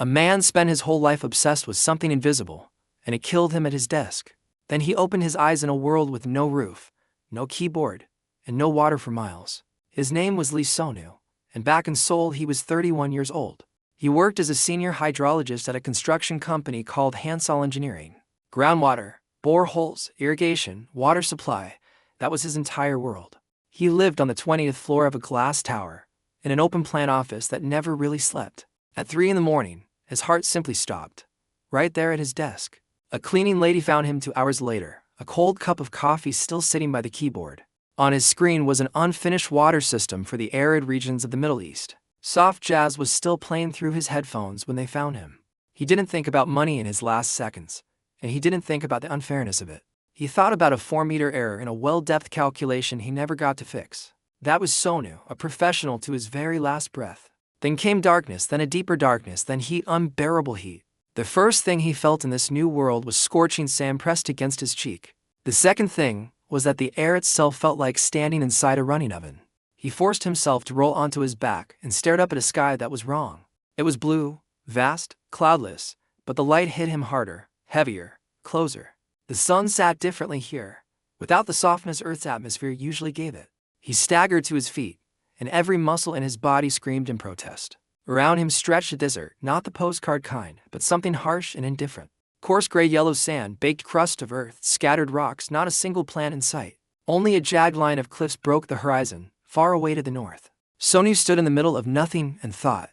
A man spent his whole life obsessed with something invisible, and it killed him at his desk. Then he opened his eyes in a world with no roof, no keyboard, and no water for miles. His name was Lee Sonu, and back in Seoul he was 31 years old. He worked as a senior hydrologist at a construction company called Hansol Engineering. Groundwater, boreholes, irrigation, water supply, that was his entire world. He lived on the 20th floor of a glass tower, in an open-plan office that never really slept. At 3 in the morning, his heart simply stopped. Right there at his desk. A cleaning lady found him 2 hours later, a cold cup of coffee still sitting by the keyboard. On his screen was an unfinished water system for the arid regions of the Middle East. Soft jazz was still playing through his headphones when they found him. He didn't think about money in his last seconds, and he didn't think about the unfairness of it. He thought about a 4-meter error in a well-depth calculation he never got to fix. That was Sonu, a professional to his very last breath. Then came darkness, then a deeper darkness, then heat, unbearable heat. The first thing he felt in this new world was scorching sand pressed against his cheek. The second thing was that the air itself felt like standing inside a running oven. He forced himself to roll onto his back and stared up at a sky that was wrong. It was blue, vast, cloudless, but the light hit him harder, heavier, closer. The sun sat differently here, without the softness Earth's atmosphere usually gave it. He staggered to his feet, and every muscle in his body screamed in protest. Around him stretched a desert, not the postcard kind, but something harsh and indifferent. Coarse gray-yellow sand, baked crust of earth, scattered rocks, not a single plant in sight. Only a jagged line of cliffs broke the horizon, far away to the north. Sonu stood in the middle of nothing and thought,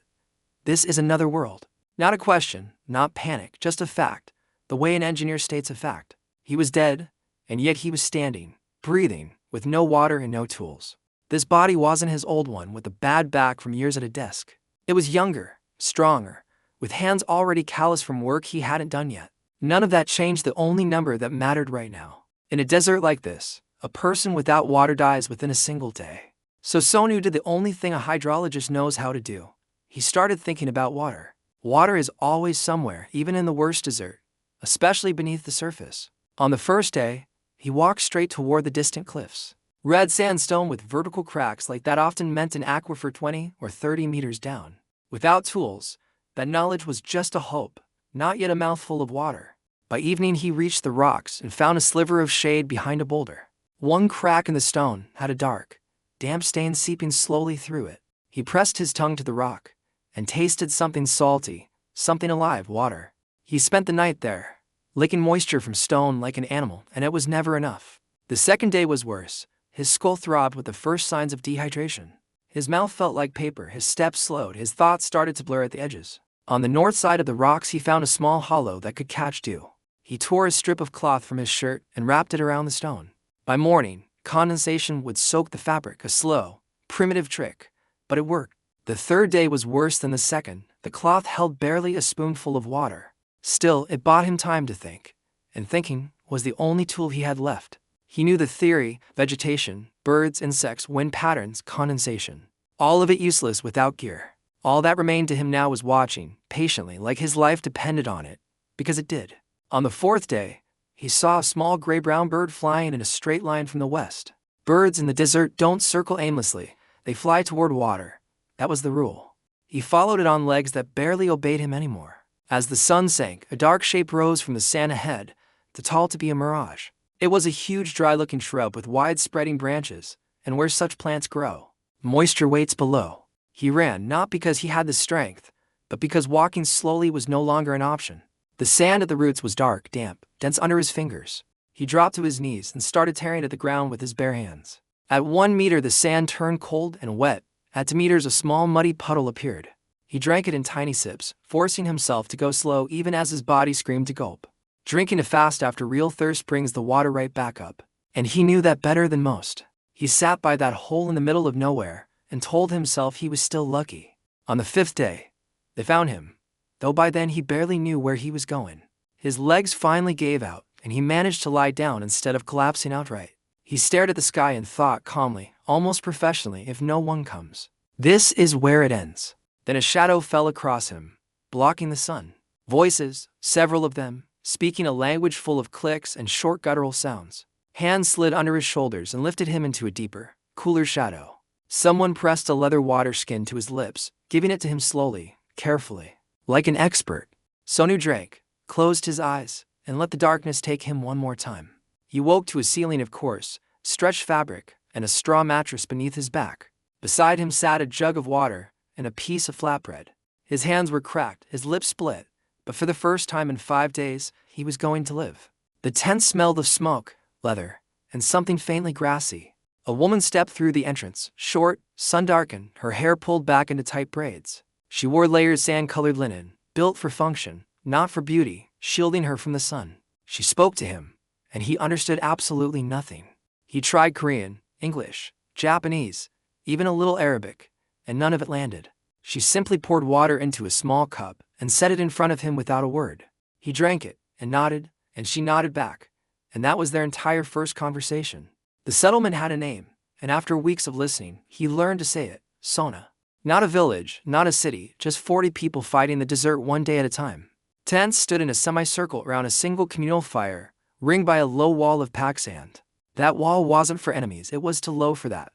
this is another world. Not a question, not panic, just a fact, the way an engineer states a fact. He was dead, and yet he was standing, breathing, with no water and no tools. This body wasn't his old one with a bad back from years at a desk. It was younger, stronger, with hands already calloused from work he hadn't done yet. None of that changed the only number that mattered right now. In a desert like this, a person without water dies within a single day. So Sonu did the only thing a hydrologist knows how to do. He started thinking about water. Water is always somewhere, even in the worst desert, especially beneath the surface. On the first day, he walked straight toward the distant cliffs. Red sandstone with vertical cracks like that often meant an aquifer 20 or 30 meters down. Without tools, that knowledge was just a hope, not yet a mouthful of water. By evening he reached the rocks and found a sliver of shade behind a boulder. One crack in the stone had a dark, damp stain seeping slowly through it. He pressed his tongue to the rock and tasted something salty, something alive, water. He spent the night there, licking moisture from stone like an animal, and it was never enough. The second day was worse. His skull throbbed with the first signs of dehydration. His mouth felt like paper, his steps slowed, his thoughts started to blur at the edges. On the north side of the rocks he found a small hollow that could catch dew. He tore a strip of cloth from his shirt and wrapped it around the stone. By morning, condensation would soak the fabric, a slow, primitive trick, but it worked. The third day was worse than the second. The cloth held barely a spoonful of water. Still, it bought him time to think, and thinking was the only tool he had left. He knew the theory, vegetation, birds, insects, wind patterns, condensation. All of it useless without gear. All that remained to him now was watching, patiently, like his life depended on it, because it did. On the fourth day, he saw a small gray-brown bird flying in a straight line from the west. Birds in the desert don't circle aimlessly, they fly toward water. That was the rule. He followed it on legs that barely obeyed him anymore. As the sun sank, a dark shape rose from the sand ahead, too tall to be a mirage. It was a huge dry-looking shrub with wide-spreading branches, and where such plants grow, moisture waits below. He ran not because he had the strength, but because walking slowly was no longer an option. The sand at the roots was dark, damp, dense under his fingers. He dropped to his knees and started tearing at the ground with his bare hands. At 1 meter the sand turned cold and wet. At 2 meters a small muddy puddle appeared. He drank it in tiny sips, forcing himself to go slow even as his body screamed to gulp. Drinking too fast after real thirst brings the water right back up. And he knew that better than most. He sat by that hole in the middle of nowhere and told himself he was still lucky. On the 5th day, they found him, though by then he barely knew where he was going. His legs finally gave out, and he managed to lie down instead of collapsing outright. He stared at the sky and thought calmly, almost professionally, if no one comes, this is where it ends. Then a shadow fell across him, blocking the sun. Voices, several of them, speaking a language full of clicks and short guttural sounds. Hands slid under his shoulders and lifted him into a deeper, cooler shadow. Someone pressed a leather water skin to his lips, giving it to him slowly, carefully. Like an expert, Sonu drank, closed his eyes, and let the darkness take him one more time. He woke to a ceiling of coarse, stretched fabric, and a straw mattress beneath his back. Beside him sat a jug of water and a piece of flatbread. His hands were cracked, his lips split, but for the first time in 5 days, he was going to live. The tent smelled of smoke, leather, and something faintly grassy. A woman stepped through the entrance, short, sun-darkened, her hair pulled back into tight braids. She wore layered sand-colored linen, built for function, not for beauty, shielding her from the sun. She spoke to him, and he understood absolutely nothing. He tried Korean, English, Japanese, even a little Arabic, and none of it landed. She simply poured water into a small cup and set it in front of him without a word. He drank it, and nodded, and she nodded back, and that was their entire first conversation. The settlement had a name, and after weeks of listening, he learned to say it, Sona. Not a village, not a city, just 40 people fighting the desert one day at a time. Tents stood in a semicircle around a single communal fire, ringed by a low wall of packed sand. That wall wasn't for enemies, it was too low for that.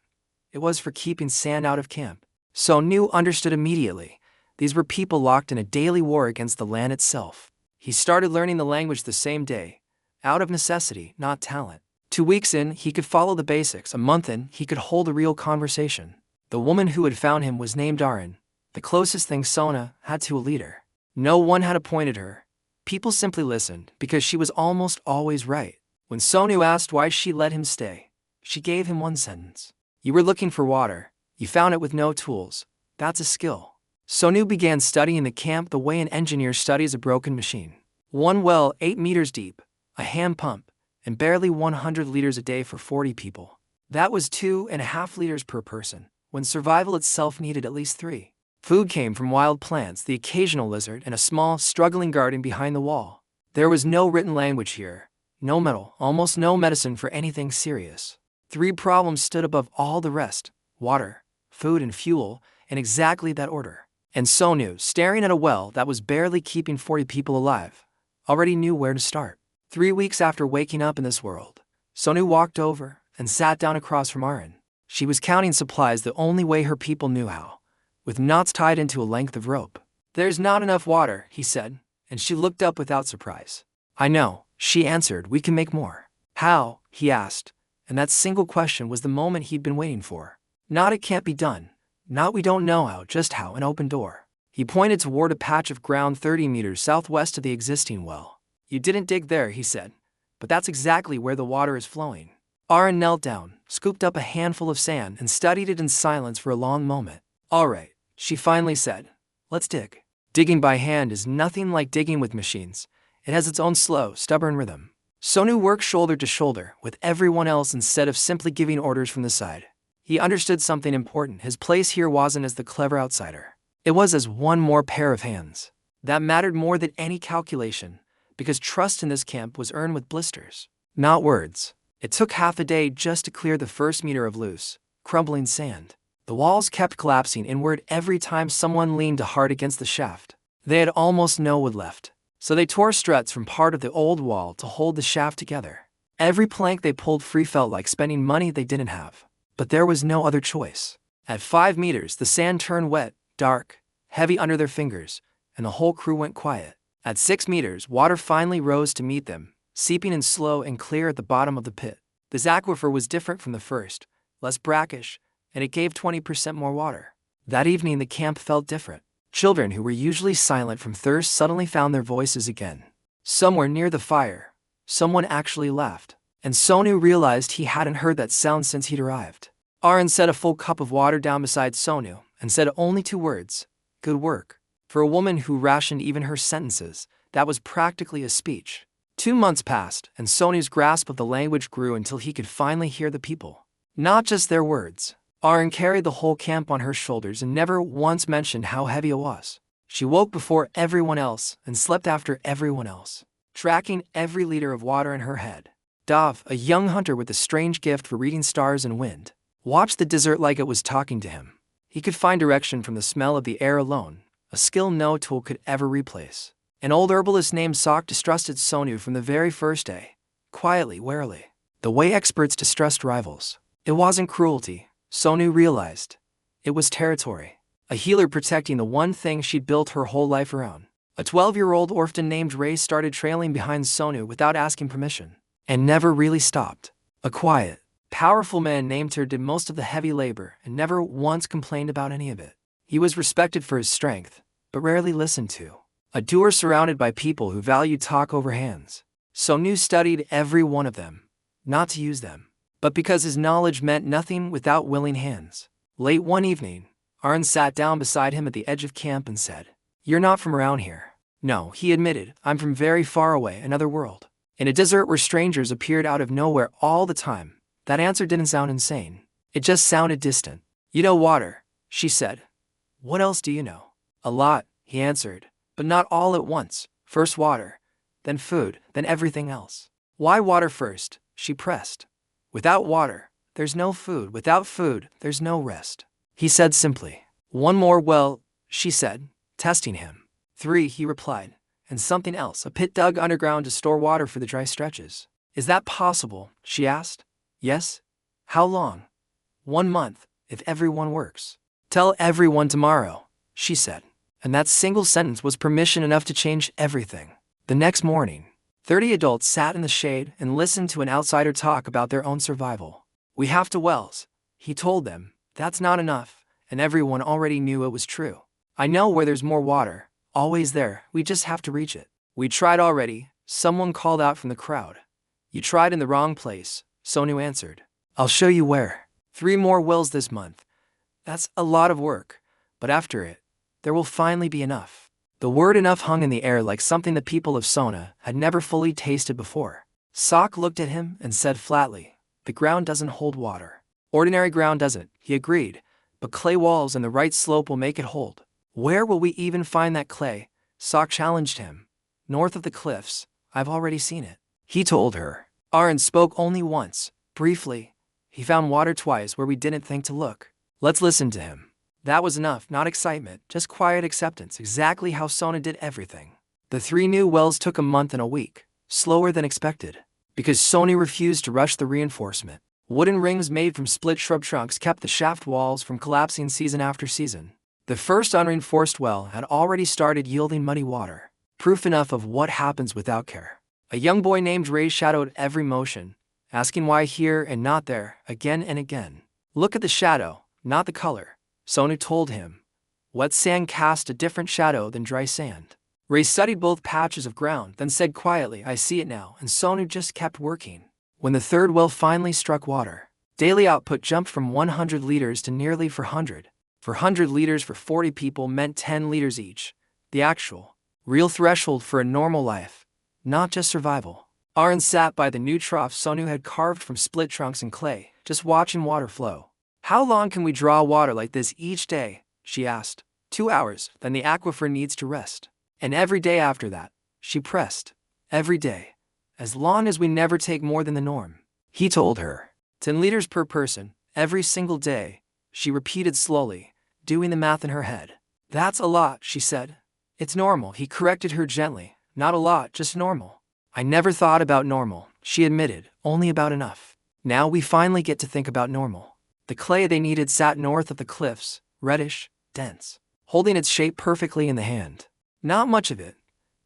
It was for keeping sand out of camp. Sonu understood immediately. These were people locked in a daily war against the land itself. He started learning the language the same day, out of necessity, not talent. 2 weeks in, he could follow the basics. A month in, he could hold a real conversation. The woman who had found him was named Arin, the closest thing Sona had to a leader. No one had appointed her. People simply listened, because she was almost always right. When Sonu asked why she let him stay, she gave him one sentence. You were looking for water. You found it with no tools. That's a skill. Sonu began studying the camp the way an engineer studies a broken machine. One well 8 meters deep, a hand pump, and barely 100 liters a day for 40 people. That was 2.5 liters per person, when survival itself needed at least 3. Food came from wild plants, the occasional lizard, and a small, struggling garden behind the wall. There was no written language here, no metal, almost no medicine for anything serious. 3 problems stood above all the rest: water, food, and fuel, in exactly that order. And Sonu, staring at a well that was barely keeping 40 people alive, already knew where to start. 3 weeks after waking up in this world, Sonu walked over and sat down across from Arin. She was counting supplies the only way her people knew how, with knots tied into a length of rope. There's not enough water, he said, and she looked up without surprise. I know, she answered, we can make more. How? He asked, and that single question was the moment he'd been waiting for. Not it can't be done. Not we don't know how, just how, an open door. He pointed toward a patch of ground 30 meters southwest of the existing well. You didn't dig there, he said, but that's exactly where the water is flowing. Arin knelt down, scooped up a handful of sand, and studied it in silence for a long moment. All right, she finally said. Let's dig. Digging by hand is nothing like digging with machines. It has its own slow, stubborn rhythm. Sonu worked shoulder to shoulder with everyone else instead of simply giving orders from the side. He understood something important. His place here wasn't as the clever outsider. It was as one more pair of hands. That mattered more than any calculation, because trust in this camp was earned with blisters, not words. It took half a day just to clear the first meter of loose, crumbling sand. The walls kept collapsing inward every time someone leaned hard against the shaft. They had almost no wood left, so they tore struts from part of the old wall to hold the shaft together. Every plank they pulled free felt like spending money they didn't have. But there was no other choice. At 5 meters, the sand turned wet, dark, heavy under their fingers, and the whole crew went quiet. At 6 meters, water finally rose to meet them, seeping in slow and clear at the bottom of the pit. This aquifer was different from the first, less brackish, and it gave 20% more water. That evening, the camp felt different. Children who were usually silent from thirst suddenly found their voices again. Somewhere near the fire, someone actually laughed, and Sonu realized he hadn't heard that sound since he'd arrived. Arin set a full cup of water down beside Sonu and said only 2 words, good work. For a woman who rationed even her sentences, that was practically a speech. 2 months passed, and Sonu's grasp of the language grew until he could finally hear the people. Not just their words. Arin carried the whole camp on her shoulders and never once mentioned how heavy it was. She woke before everyone else and slept after everyone else, tracking every liter of water in her head. Dav, a young hunter with a strange gift for reading stars and wind, watched the desert like it was talking to him. He could find direction from the smell of the air alone, a skill no tool could ever replace. An old herbalist named Sok distrusted Sonu from the very first day, quietly, warily, the way experts distrust rivals. It wasn't cruelty, Sonu realized. It was territory. A healer protecting the one thing she'd built her whole life around. A 12-year-old orphan named Ray started trailing behind Sonu without asking permission, and never really stopped. A quiet, powerful man named her did most of the heavy labor and never once complained about any of it. He was respected for his strength, but rarely listened to. A doer surrounded by people who valued talk over hands. Sonu studied every one of them, not to use them, but because his knowledge meant nothing without willing hands. Late one evening, Arn sat down beside him at the edge of camp and said, "You're not from around here." "No," he admitted, "I'm from very far away, another world. In a desert where strangers appeared out of nowhere all the time." That answer didn't sound insane. It just sounded distant. "You know water," she said. "What else do you know?" "A lot," he answered, "but not all at once. First water, then food, then everything else." "Why water first?" she pressed. "Without water, there's no food. Without food, there's no rest," he said simply. "One more well," she said, testing him. "3, he replied, "and something else, a pit dug underground to store water for the dry stretches." "Is that possible?" she asked. "Yes." "How long?" "1 month, if everyone works." "Tell everyone tomorrow," she said. And that single sentence was permission enough to change everything. The next morning, 30 adults sat in the shade and listened to an outsider talk about their own survival. "We have to wells," he told them. "That's not enough," and everyone already knew it was true. "I know where there's more water, always there, we just have to reach it." "We tried already," someone called out from the crowd. "You tried in the wrong place," Sonu answered. "I'll show you where. 3 more wells this month. That's a lot of work, but after it, there will finally be enough." The word enough hung in the air like something the people of Sona had never fully tasted before. Sok looked at him and said flatly, "The ground doesn't hold water." "Ordinary ground doesn't," he agreed, "but clay walls and the right slope will make it hold." "Where will we even find that clay?" Sok challenged him. "North of the cliffs. I've already seen it," he told her. Arn spoke only once, briefly. "He found water twice where we didn't think to look." "Let's listen to him." That was enough, not excitement, just quiet acceptance, exactly how Sona did everything. The 3 new wells took a month and a week, slower than expected, because Sony refused to rush the reinforcement. Wooden rings made from split shrub trunks kept the shaft walls from collapsing season after season. The first unreinforced well had already started yielding muddy water, proof enough of what happens without care. A young boy named Ray shadowed every motion, asking why here and not there, again and again. "Look at the shadow, not the color," Sonu told him. "Wet sand cast a different shadow than dry sand." Ray studied both patches of ground, then said quietly, "I see it now," and Sonu just kept working. When the 3rd well finally struck water, daily output jumped from 100 liters to nearly 400. 400 liters for 40 people meant 10 liters each, the actual, real threshold for a normal life, not just survival. Arn sat by the new trough Sonu had carved from split trunks and clay, just watching water flow. "How long can we draw water like this each day?" she asked. 2 hours, then the aquifer needs to rest. "And every day after that," she pressed. "Every day. As long as we never take more than the norm," he told her. 10 liters per person, every single day, she repeated slowly, doing the math in her head. "That's a lot," she said. "It's normal," he corrected her gently. "Not a lot, just normal." "I never thought about normal," she admitted, "only about enough." Now we finally get to think about normal. The clay they needed sat north of the cliffs, reddish, dense, holding its shape perfectly in the hand. Not much of it,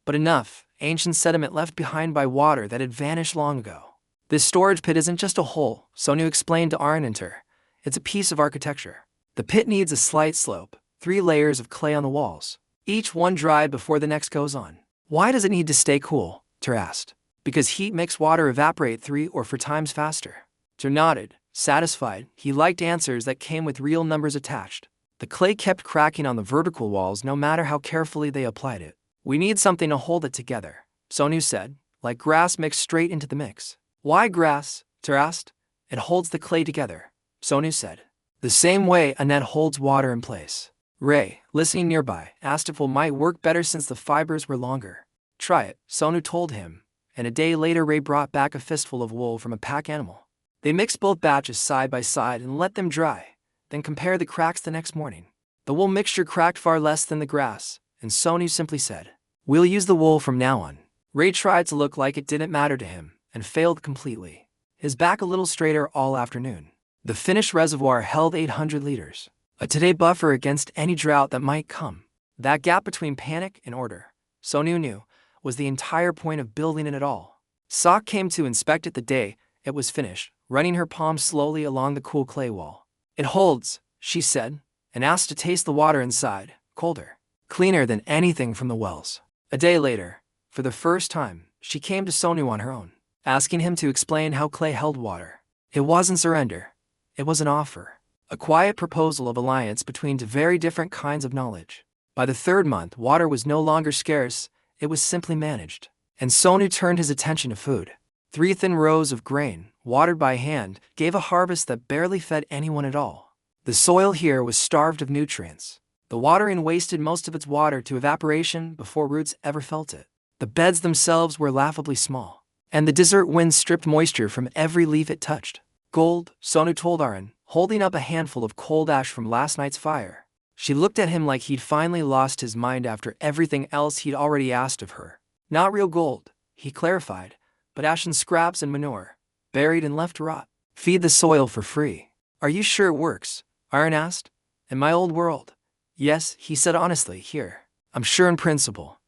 but enough, ancient sediment left behind by water that had vanished long ago. "This storage pit isn't just a hole," Sonu explained to Arninter. "It's a piece of architecture. The pit needs a slight slope, 3 layers of clay on the walls, each one dried before the next goes on." "Why does it need to stay cool?" Ter asked. "Because heat makes water evaporate 3 or 4 times faster." Ter nodded, satisfied. He liked answers that came with real numbers attached. The clay kept cracking on the vertical walls no matter how carefully they applied it. "We need something to hold it together," Sonu said, "like grass mixed straight into the mix." "Why grass?" Ter asked. "It holds the clay together," Sonu said. "The same way a net holds water in place." Ray, listening nearby, asked if it might work better since the fibers were longer. "Try it," Sonu told him, and a day later Ray brought back a fistful of wool from a pack animal. They mixed both batches side by side and let them dry, then compare the cracks the next morning. The wool mixture cracked far less than the grass, and Sonu simply said, "We'll use the wool from now on." Ray tried to look like it didn't matter to him, and failed completely. His back a little straighter all afternoon. The finished reservoir held 800 liters. A today buffer against any drought that might come. That gap between panic and order, Sonu knew, was the entire point of building it all. Sok came to inspect it the day it was finished, running her palm slowly along the cool clay wall. It holds, she said, and asked to taste the water inside, colder, cleaner than anything from the wells. A day later, for the first time, she came to Sonu on her own, asking him to explain how clay held water. It wasn't surrender. It was an offer. A quiet proposal of alliance between two very different kinds of knowledge. By the third month, water was no longer scarce, it was simply managed. And Sonu turned his attention to food. 3 thin rows of grain, watered by hand, gave a harvest that barely fed anyone at all. The soil here was starved of nutrients. The watering wasted most of its water to evaporation before roots ever felt it. The beds themselves were laughably small, and the desert wind stripped moisture from every leaf it touched. Gold, Sonu told Aran, holding up a handful of cold ash from last night's fire. She looked at him like he'd finally lost his mind after everything else he'd already asked of her. Not real gold, he clarified, but ashen scraps and manure, buried and left to rot. Feed the soil for free. Are you sure it works? Aran asked. In my old world. Yes, he said honestly, here. I'm sure in principle.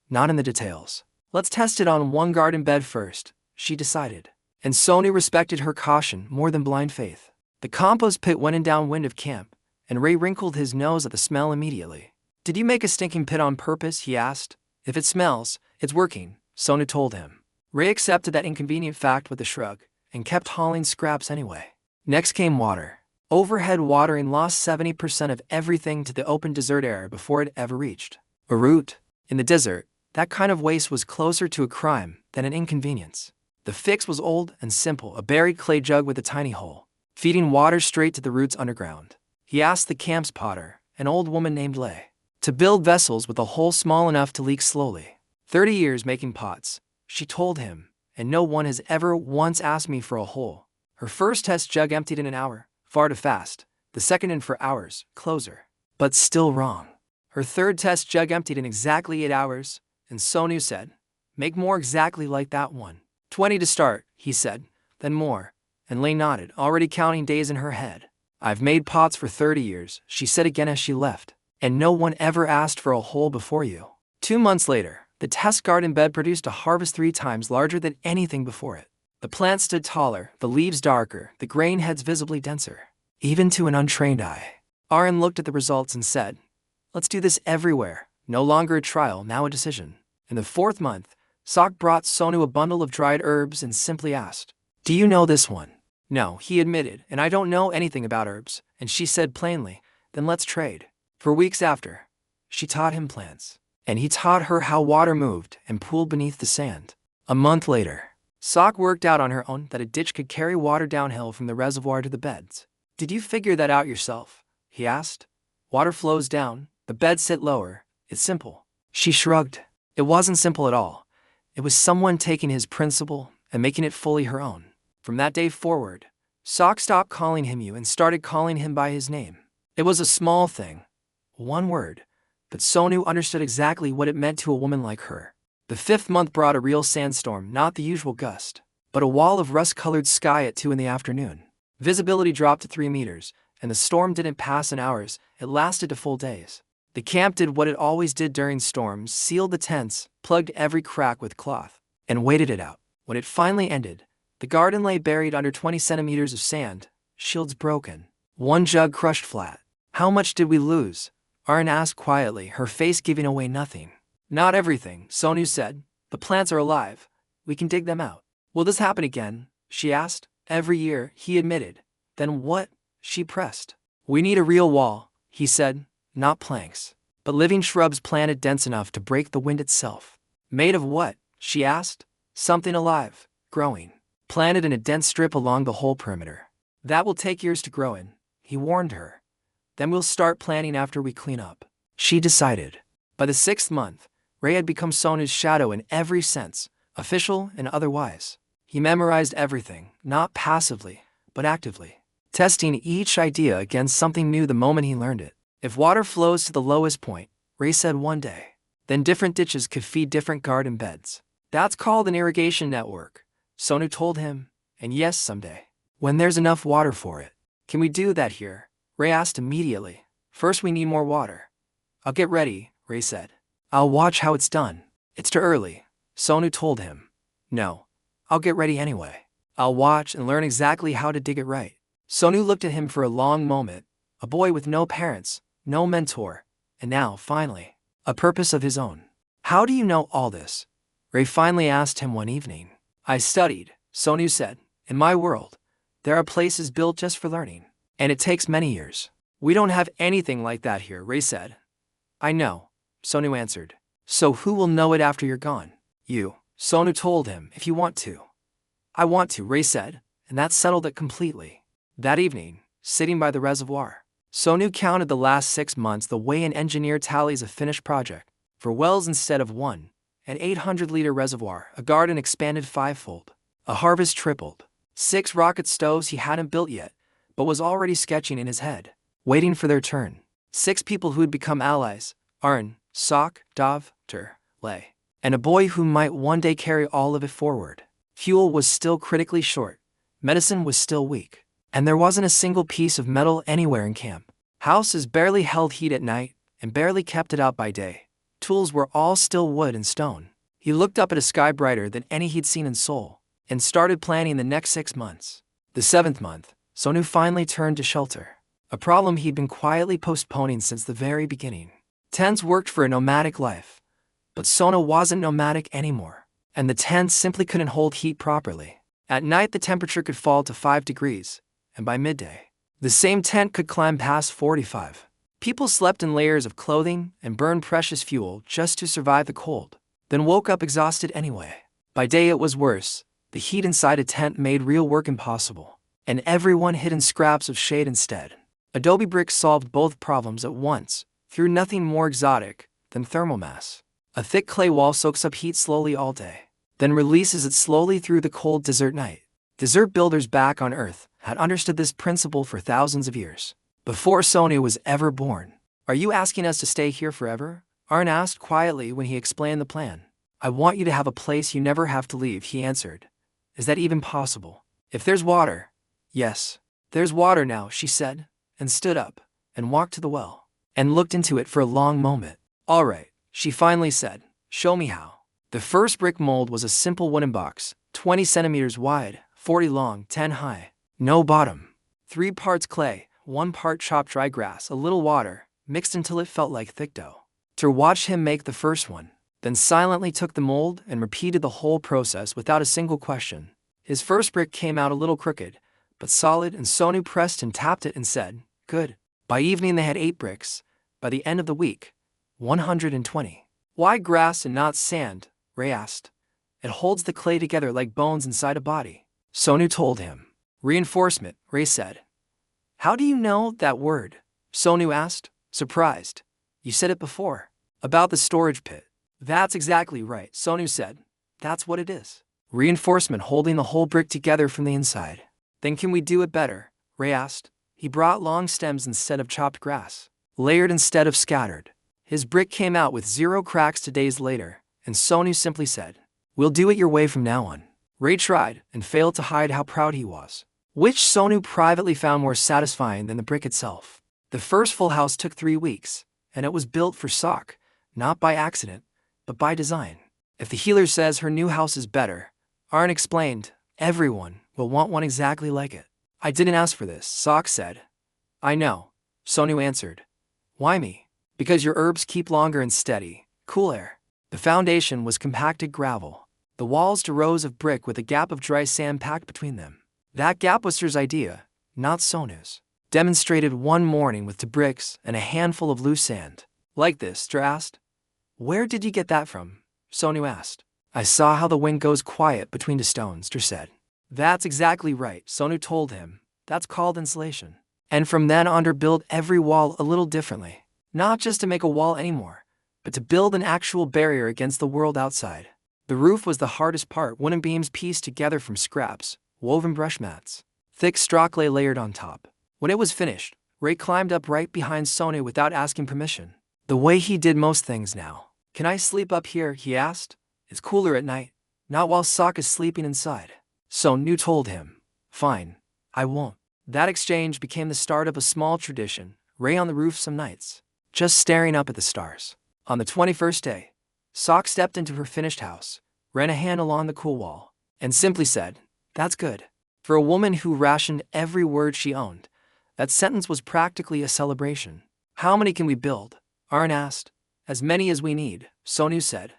Not in the details. Let's test it on one garden bed first, she decided. And Sonu respected her caution more than blind faith. The compost pit went in downwind of camp, and Ray wrinkled his nose at the smell immediately. Did you make a stinking pit on purpose? He asked. If it smells, it's working, Sonu told him. Ray accepted that inconvenient fact with a shrug, and kept hauling scraps anyway. Next came water. Overhead watering lost 70% of everything to the open desert air before it ever reached a root. In the desert, that kind of waste was closer to a crime than an inconvenience. The fix was old and simple, a buried clay jug with a tiny hole, feeding water straight to the roots underground. He asked the camp's potter, an old woman named Lei, to build vessels with a hole small enough to leak slowly. 30 years making pots, she told him, and no one has ever once asked me for a hole. Her first test jug emptied in an hour, far too fast. The second in for hours, closer. But still wrong. Her third test jug emptied in exactly 8 hours, and Sonu said, make more exactly like that one. 20 to start, he said, then more, and Lei nodded, already counting days in her head. I've made pots for 30 years, she said again as she left, and no one ever asked for a hole before you. 2 months later, the test garden bed produced a harvest 3 times larger than anything before it. The plants stood taller, the leaves darker, the grain heads visibly denser, even to an untrained eye. Aran looked at the results and said, let's do this everywhere, no longer a trial, now a decision. In the 4th month, Sok brought Sonu a bundle of dried herbs and simply asked, do you know this one? No, he admitted, and I don't know anything about herbs, and she said plainly, then let's trade. For weeks after, she taught him plants, and he taught her how water moved and pooled beneath the sand. A month later, Sok worked out on her own that a ditch could carry water downhill from the reservoir to the beds. Did you figure that out yourself? He asked. Water flows down, the beds sit lower, it's simple. She shrugged. It wasn't simple at all. It was someone taking his principle and making it fully her own. From that day forward, Sok stopped calling him you and started calling him by his name. It was a small thing, one word, but Sonu understood exactly what it meant to a woman like her. The 5th month brought a real sandstorm, not the usual gust, but a wall of rust-colored sky at 2 in the afternoon. Visibility dropped to 3 meters, and the storm didn't pass in hours, it lasted to full days. The camp did what it always did during storms, sealed the tents, plugged every crack with cloth, and waited it out. When it finally ended, the garden lay buried under 20 centimeters of sand, shields broken, 1 jug crushed flat. How much did we lose? Aran asked quietly, her face giving away nothing. Not everything, Sonu said. The plants are alive. We can dig them out. Will this happen again? She asked. Every year, he admitted. Then what? She pressed. We need a real wall, he said. Not planks, but living shrubs planted dense enough to break the wind itself. Made of what? She asked. Something alive, growing, planted in a dense strip along the whole perimeter. That will take years to grow in, he warned her. Then we'll start planting after we clean up. She decided. By the 6th month, Ray had become Sonu's shadow in every sense, official and otherwise. He memorized everything, not passively, but actively, testing each idea against something new the moment he learned it. If water flows to the lowest point, Ray said one day, then different ditches could feed different garden beds. That's called an irrigation network, Sonu told him, and yes, someday, when there's enough water for it. Can we do that here? Ray asked immediately. First we need more water. I'll get ready, Ray said. I'll watch how it's done. It's too early, Sonu told him. No, I'll get ready anyway. I'll watch and learn exactly how to dig it right. Sonu looked at him for a long moment, a boy with no parents, no mentor, and now, finally, a purpose of his own. How do you know all this? Ray finally asked him one evening. I studied, Sonu said. In my world, there are places built just for learning, and it takes many years. We don't have anything like that here, Ray said. I know, Sonu answered. So who will know it after you're gone? You, Sonu told him, if you want to. I want to, Ray said, and that settled it completely. That evening, sitting by the reservoir, Sonu counted the last 6 months the way an engineer tallies a finished project. For wells instead of one, an 800-liter reservoir, a garden expanded 5-fold, a harvest tripled, 6 rocket stoves he hadn't built yet, but was already sketching in his head, waiting for their turn. 6 people who had become allies, Arn, Sok, Dov, Ter, Lay, and a boy who might one day carry all of it forward. Fuel was still critically short, medicine was still weak, and there wasn't a single piece of metal anywhere in camp. Houses barely held heat at night, and barely kept it out by day. Tools were all still wood and stone. He looked up at a sky brighter than any he'd seen in Seoul, and started planning the next 6 months. The 7th month, Sonu finally turned to shelter, a problem he'd been quietly postponing since the very beginning. Tents worked for a nomadic life, but Sonu wasn't nomadic anymore, and the tents simply couldn't hold heat properly. At night the temperature could fall to 5 degrees, and by midday, the same tent could climb past 45. People slept in layers of clothing and burned precious fuel just to survive the cold, then woke up exhausted anyway. By day it was worse. The heat inside a tent made real work impossible, and everyone hid in scraps of shade instead. Adobe bricks solved both problems at once, through nothing more exotic than thermal mass. A thick clay wall soaks up heat slowly all day, then releases it slowly through the cold desert night. Desert builders back on Earth had understood this principle for thousands of years, before Sonu was ever born. Are you asking us to stay here forever? Arn asked quietly when he explained the plan. I want you to have a place you never have to leave, he answered. Is that even possible? If there's water. Yes, there's water now, she said, and stood up, and walked to the well, and looked into it for a long moment. All right, she finally said, show me how. The first brick mold was a simple wooden box, 20 centimeters wide, 40 long, 10 high. No bottom. 3 parts clay, 1 part chopped dry grass, a little water, mixed until it felt like thick dough. Ter watched him make the first one, then silently took the mold and repeated the whole process without a single question. His first brick came out a little crooked, but solid, and Sonu pressed and tapped it and said, good. By evening they had 8 bricks. By the end of the week, 120. Why grass and not sand? Ray asked. It holds the clay together like bones inside a body. Sonu told him. Reinforcement, Ray said. How do you know that word? Sonu asked, surprised. You said it before. About the storage pit. That's exactly right, Sonu said. That's what it is. Reinforcement holding the whole brick together from the inside. Then can we do it better? Ray asked. He brought long stems instead of chopped grass, layered instead of scattered. His brick came out with 0 cracks 2 days later, and Sonu simply said, we'll do it your way from now on. Ray tried and failed to hide how proud he was, which Sonu privately found more satisfying than the brick itself. The first full house took 3 weeks, and it was built for Sok, not by accident, but by design. If the healer says her new house is better, Arn explained, everyone will want one exactly like it. I didn't ask for this, Sok said. I know, Sonu answered. Why me? Because your herbs keep longer and steady, cool air. The foundation was compacted gravel, the walls to rows of brick with a gap of dry sand packed between them. That gap was Ter's idea, not Sonu's. Demonstrated one morning with 2 bricks and a handful of loose sand. Like this, Ter asked. Where did you get that from? Sonu asked. I saw how the wind goes quiet between the stones, Ter said. That's exactly right, Sonu told him. That's called insulation. And from then on Ter built every wall a little differently. Not just to make a wall anymore, but to build an actual barrier against the world outside. The roof was the hardest part, wooden beams pieced together from scraps, woven brush mats, thick straw clay layered on top. When it was finished, Ray climbed up right behind Sonu without asking permission. The way he did most things now. Can I sleep up here? He asked. It's cooler at night, not while Sok is sleeping inside. Sonu told him. Fine, I won't. That exchange became the start of a small tradition, Ray on the roof some nights, just staring up at the stars. On the 21st day, Sok stepped into her finished house, ran a hand along the cool wall, and simply said, "That's good." For a woman who rationed every word she owned, that sentence was practically a celebration. "How many can we build?" Arn asked. "As many as we need," Sonu said.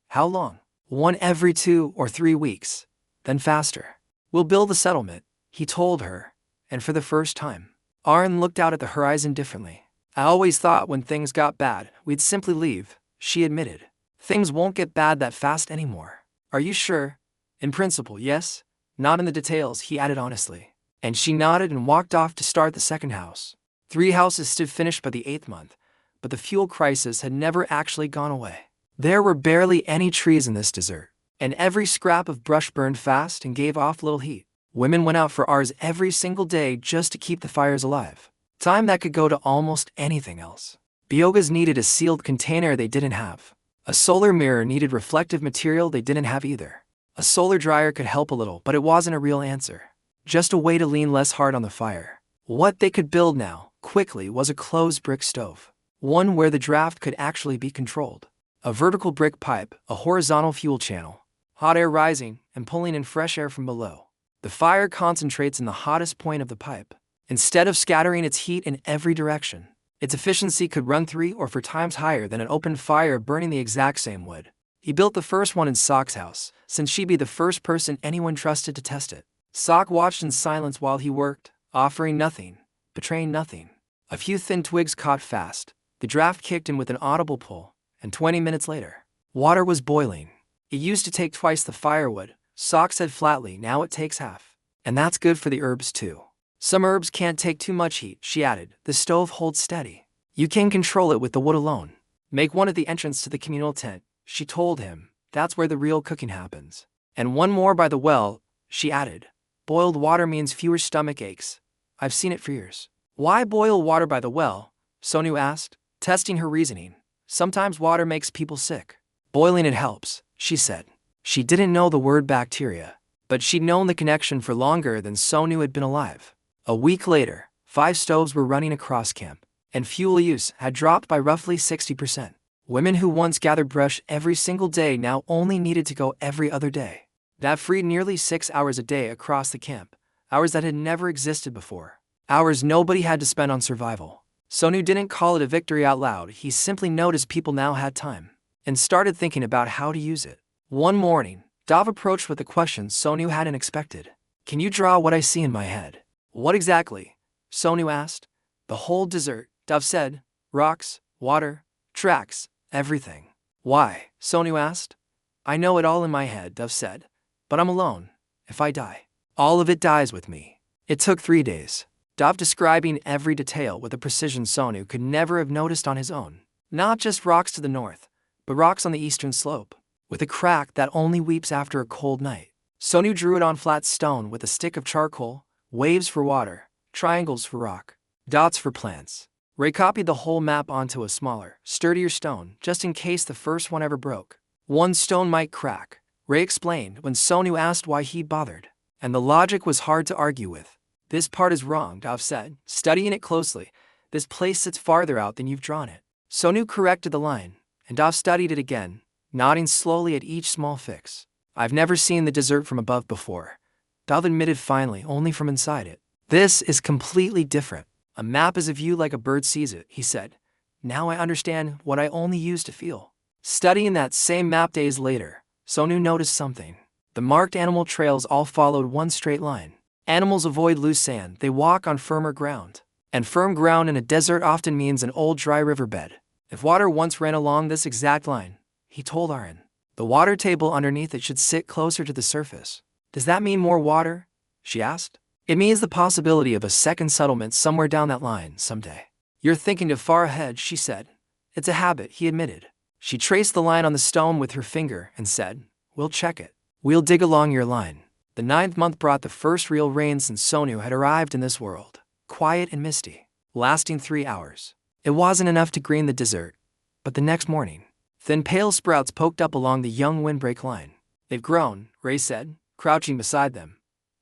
"How long?" "One every 2 or 3 weeks. Then faster." "We'll build the settlement," he told her, and for the first time, Arn looked out at the horizon differently. "I always thought when things got bad, we'd simply leave," she admitted. "Things won't get bad that fast anymore." "Are you sure?" "In principle, yes. Not in the details," he added honestly. And she nodded and walked off to start the second house. 3 houses stood finished by the 8th month, but the fuel crisis had never actually gone away. There were barely any trees in this desert, and every scrap of brush burned fast and gave off little heat. Women went out for hours every single day just to keep the fires alive. Time that could go to almost anything else. Biogas needed a sealed container they didn't have. A solar mirror needed reflective material they didn't have either. A solar dryer could help a little, but it wasn't a real answer. Just a way to lean less hard on the fire. What they could build now, quickly, was a closed brick stove. One where the draft could actually be controlled. A vertical brick pipe, a horizontal fuel channel. Hot air rising and pulling in fresh air from below. The fire concentrates in the hottest point of the pipe. Instead of scattering its heat in every direction, its efficiency could run 3 or 4 times higher than an open fire burning the exact same wood. He built the first one in Sok's house, since she'd be the first person anyone trusted to test it. Sok watched in silence while he worked, offering nothing, betraying nothing. A few thin twigs caught fast, the draft kicked in with an audible pull, and 20 minutes later, water was boiling. "It used to take twice the firewood," Sok said flatly. "Now it takes half. And that's good for the herbs too." "Some herbs can't take too much heat," she added. "The stove holds steady. You can control it with the wood alone." "Make one at the entrance to the communal tent," she told him. "That's where the real cooking happens. And one more by the well," she added. "Boiled water means fewer stomach aches. I've seen it for years." "Why boil water by the well?" Sonu asked, testing her reasoning. "Sometimes water makes people sick." "Boiling it helps," she said. She didn't know the word bacteria, but she'd known the connection for longer than Sonu had been alive. A week later, 5 stoves were running across camp, and fuel use had dropped by roughly 60%. Women who once gathered brush every single day now only needed to go every other day. That freed nearly 6 hours a day across the camp, hours that had never existed before. Hours nobody had to spend on survival. Sonu didn't call it a victory out loud, he simply noticed people now had time, and started thinking about how to use it. One morning, Dov approached with a question Sonu hadn't expected. "Can you draw what I see in my head?" "What exactly?" Sonu asked. "The whole desert," Dov said. "Rocks, water, tracks, everything." "Why?" Sonu asked. "I know it all in my head," Dov said. "But I'm alone. If I die, all of it dies with me." It took 3 days. Dov describing every detail with a precision Sonu could never have noticed on his own. Not just rocks to the north, but rocks on the eastern slope, with a crack that only weeps after a cold night. Sonu drew it on flat stone with a stick of charcoal, waves for water, triangles for rock, dots for plants. Ray copied the whole map onto a smaller, sturdier stone, just in case the first one ever broke. One stone might crack, Ray explained when Sonu asked why he bothered. And the logic was hard to argue with. "This part is wrong," Dov said, studying it closely. "This place sits farther out than you've drawn it." Sonu corrected the line, and Dov studied it again, nodding slowly at each small fix. "I've never seen the desert from above before," Dov admitted finally, "only from inside it. This is completely different. A map is a view like a bird sees it," he said. "Now I understand what I only used to feel." Studying that same map days later, Sonu noticed something. The marked animal trails all followed one straight line. Animals avoid loose sand, they walk on firmer ground. And firm ground in a desert often means an old dry riverbed. If water once ran along this exact line, he told Aaron, the water table underneath it should sit closer to the surface. "Does that mean more water?" she asked. "It means the possibility of a second settlement somewhere down that line someday." "You're thinking too far ahead," she said. "It's a habit," he admitted. She traced the line on the stone with her finger and said, "We'll check it. We'll dig along your line." The 9th month brought the first real rain since Sonu had arrived in this world, quiet and misty, lasting 3 hours. It wasn't enough to green the desert, but the next morning, thin pale sprouts poked up along the young windbreak line. "They've grown," Ray said, crouching beside them.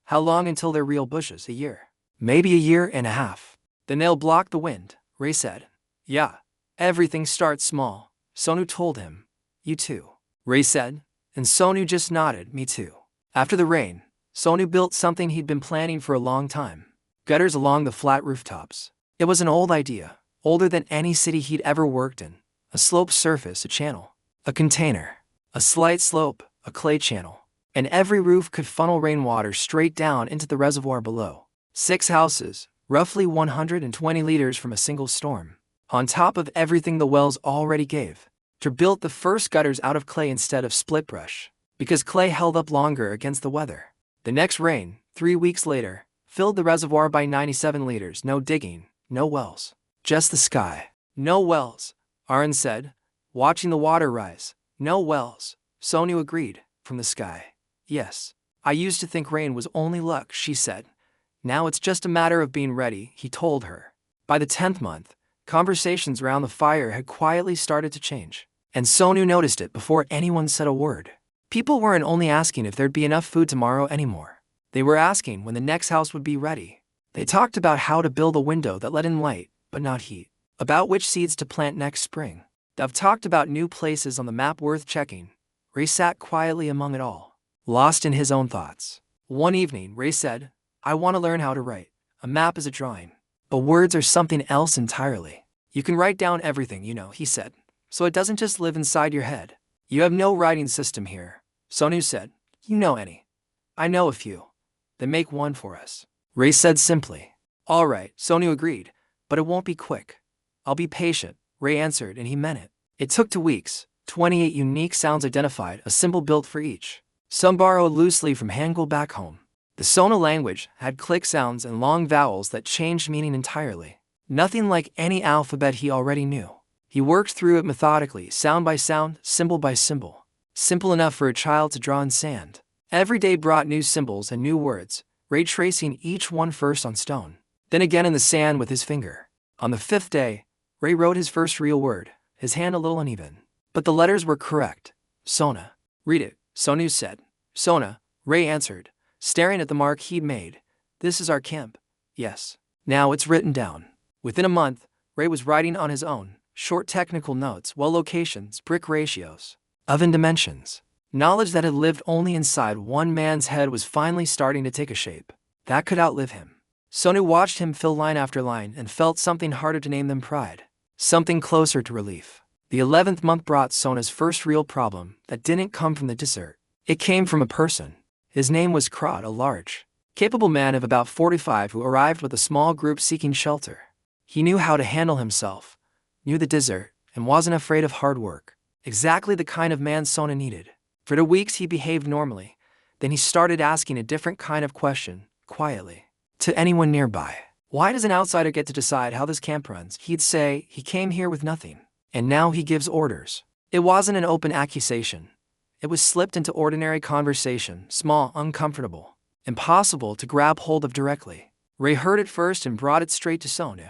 "How long until they're real bushes? A year?" Maybe a year and a half. Then they'll block the wind, Ray said. Yeah. Everything starts small, Sonu told him. You too, Ray said, and Sonu just nodded, me too. After the rain, Sonu built something he'd been planning for a long time. Gutters along the flat rooftops. It was an old idea, older than any city he'd ever worked in. A sloped surface, a channel, a container, a slight slope, a clay channel, and every roof could funnel rainwater straight down into the reservoir below. 6 houses, roughly 120 liters from a single storm. On top of everything the wells already gave. Ter built the first gutters out of clay instead of split brush, because clay held up longer against the weather. The next rain, 3 weeks later, filled the reservoir by 97 liters. No digging, no wells. Just the sky. No wells, Aaron said, watching the water rise. No wells, Sonu agreed, from the sky. Yes. I used to think rain was only luck, she said. Now it's just a matter of being ready, he told her. By the 10th month, conversations around the fire had quietly started to change, and Sonu noticed it before anyone said a word. People weren't only asking if there'd be enough food tomorrow anymore. They were asking when the next house would be ready. They talked about how to build a window that let in light, but not heat. About which seeds to plant next spring. They've talked about new places on the map worth checking. Ray sat quietly among it all, lost in his own thoughts. One evening, Ray said, I want to learn how to write. A map is a drawing. But words are something else entirely. You can write down everything you know, he said, so it doesn't just live inside your head. You have no writing system here, Sonu said. You know any? I know a few. Then make one for us, Ray said simply. All right, Sonu agreed, but it won't be quick. I'll be patient, Ray answered, and he meant it. It took 2 weeks, 28 unique sounds identified, a symbol built for each. Some borrowed loosely from Hangul back home. The Sona language had click sounds and long vowels that changed meaning entirely. Nothing like any alphabet he already knew. He worked through it methodically, sound by sound, symbol by symbol. Simple enough for a child to draw in sand. Every day brought new symbols and new words, Ray tracing each one first on stone, then again in the sand with his finger. On the 5th day, Ray wrote his first real word, his hand a little uneven. But the letters were correct. Sona. Read it, Sonu said. Sona, Ray answered, staring at the mark he'd made. This is our camp. Yes. Now it's written down. Within a month, Ray was writing on his own, short technical notes, well locations, brick ratios, oven dimensions. Knowledge that had lived only inside one man's head was finally starting to take a shape that could outlive him. Sonu watched him fill line after line and felt something harder to name than pride. Something closer to relief. The 11th month brought Sona's first real problem that didn't come from the desert. It came from a person. His name was Krod, a large, capable man of about 45 who arrived with a small group seeking shelter. He knew how to handle himself, knew the desert, and wasn't afraid of hard work. Exactly the kind of man Sona needed. For 2 weeks he behaved normally. Then he started asking a different kind of question, quietly, to anyone nearby. Why does an outsider get to decide how this camp runs? He'd say, he came here with nothing, and now he gives orders. It wasn't an open accusation. It was slipped into ordinary conversation, small, uncomfortable, impossible to grab hold of directly. Ray heard it first and brought it straight to Sonu.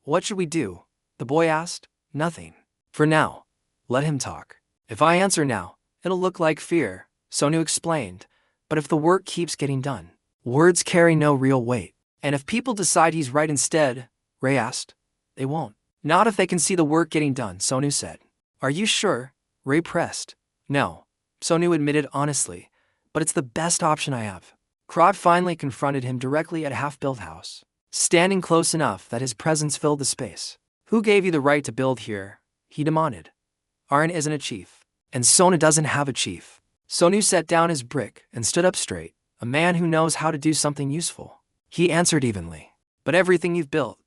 What should we do? The boy asked. Nothing. For now. Let him talk. If I answer now, it'll look like fear, Sonu explained. But if the work keeps getting done, words carry no real weight. And if people decide he's right instead, Ray asked. They won't. Not if they can see the work getting done, Sonu said. Are you sure? Ray pressed. No, Sonu admitted honestly, but it's the best option I have. Krod finally confronted him directly at a half-built house, standing close enough that his presence filled the space. Who gave you the right to build here? He demanded. Arn isn't a chief, and Sona doesn't have a chief. Sonu set down his brick and stood up straight, a man who knows how to do something useful. He answered evenly. But everything you've built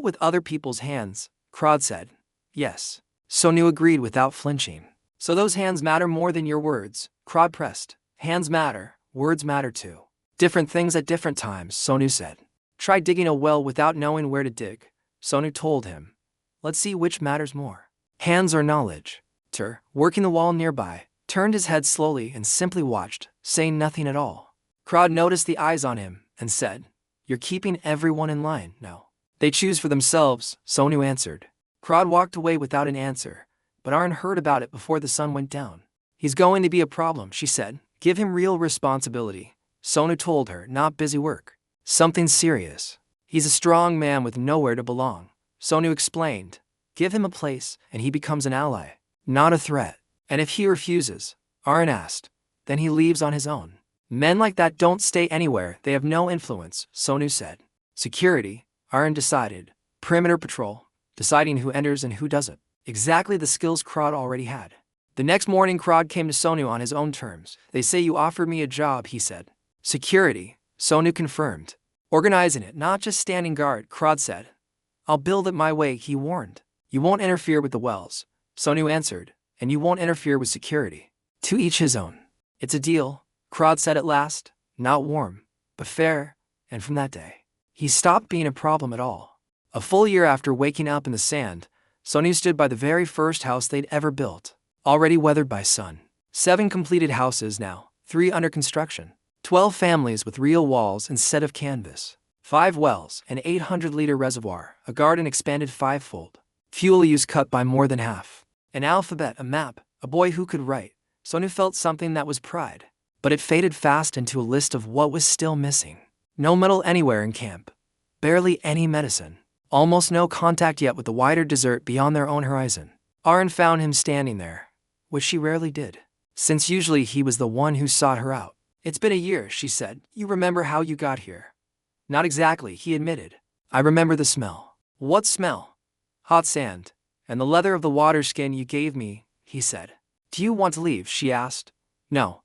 with other people's hands, Krod said. Yes. Sonu agreed without flinching. So those hands matter more than your words, Krod pressed. Hands matter, words matter too. Different things at different times, Sonu said. Try digging a well without knowing where to dig, Sonu told him. Let's see which matters more. Hands or knowledge. Ter, working the wall nearby, turned his head slowly and simply watched, saying nothing at all. Krod noticed the eyes on him and said, You're keeping everyone in line, no. They choose for themselves, Sonu answered. Krod walked away without an answer, but Arn heard about it before the sun went down. He's going to be a problem, she said. Give him real responsibility, Sonu told her, not busy work. Something serious. He's a strong man with nowhere to belong. Sonu explained. Give him a place, and he becomes an ally, not a threat. And if he refuses, Arun asked, then he leaves on his own. Men like that don't stay anywhere, they have no influence, Sonu said. Security, Arun decided. Perimeter patrol, deciding who enters and who doesn't. Exactly the skills Krod already had. The next morning Krod came to Sonu on his own terms. They say you offered me a job, he said. Security, Sonu confirmed. Organizing it, not just standing guard, Krod said. I'll build it my way, he warned. You won't interfere with the wells, Sonu answered, and you won't interfere with security. To each his own. It's a deal, Krod said at last, not warm, but fair, and from that day, he stopped being a problem at all. A full year after waking up in the sand, Sonu stood by the very first house they'd ever built, already weathered by sun. 7 completed houses now, 3 under construction. 12 families with real walls instead of canvas. 5 wells, an 800-liter reservoir, a garden expanded 5-fold. Fuel use cut by more than half. An alphabet, a map, a boy who could write. Sonu felt something that was pride. But it faded fast into a list of what was still missing. No metal anywhere in camp. Barely any medicine. Almost no contact yet with the wider desert beyond their own horizon. Arun found him standing there, which she rarely did, since usually he was the one who sought her out. It's been a year, she said. You remember how you got here? Not exactly, he admitted. I remember the smell. What smell? Hot sand, and the leather of the water skin you gave me, he said. Do you want to leave, she asked. No.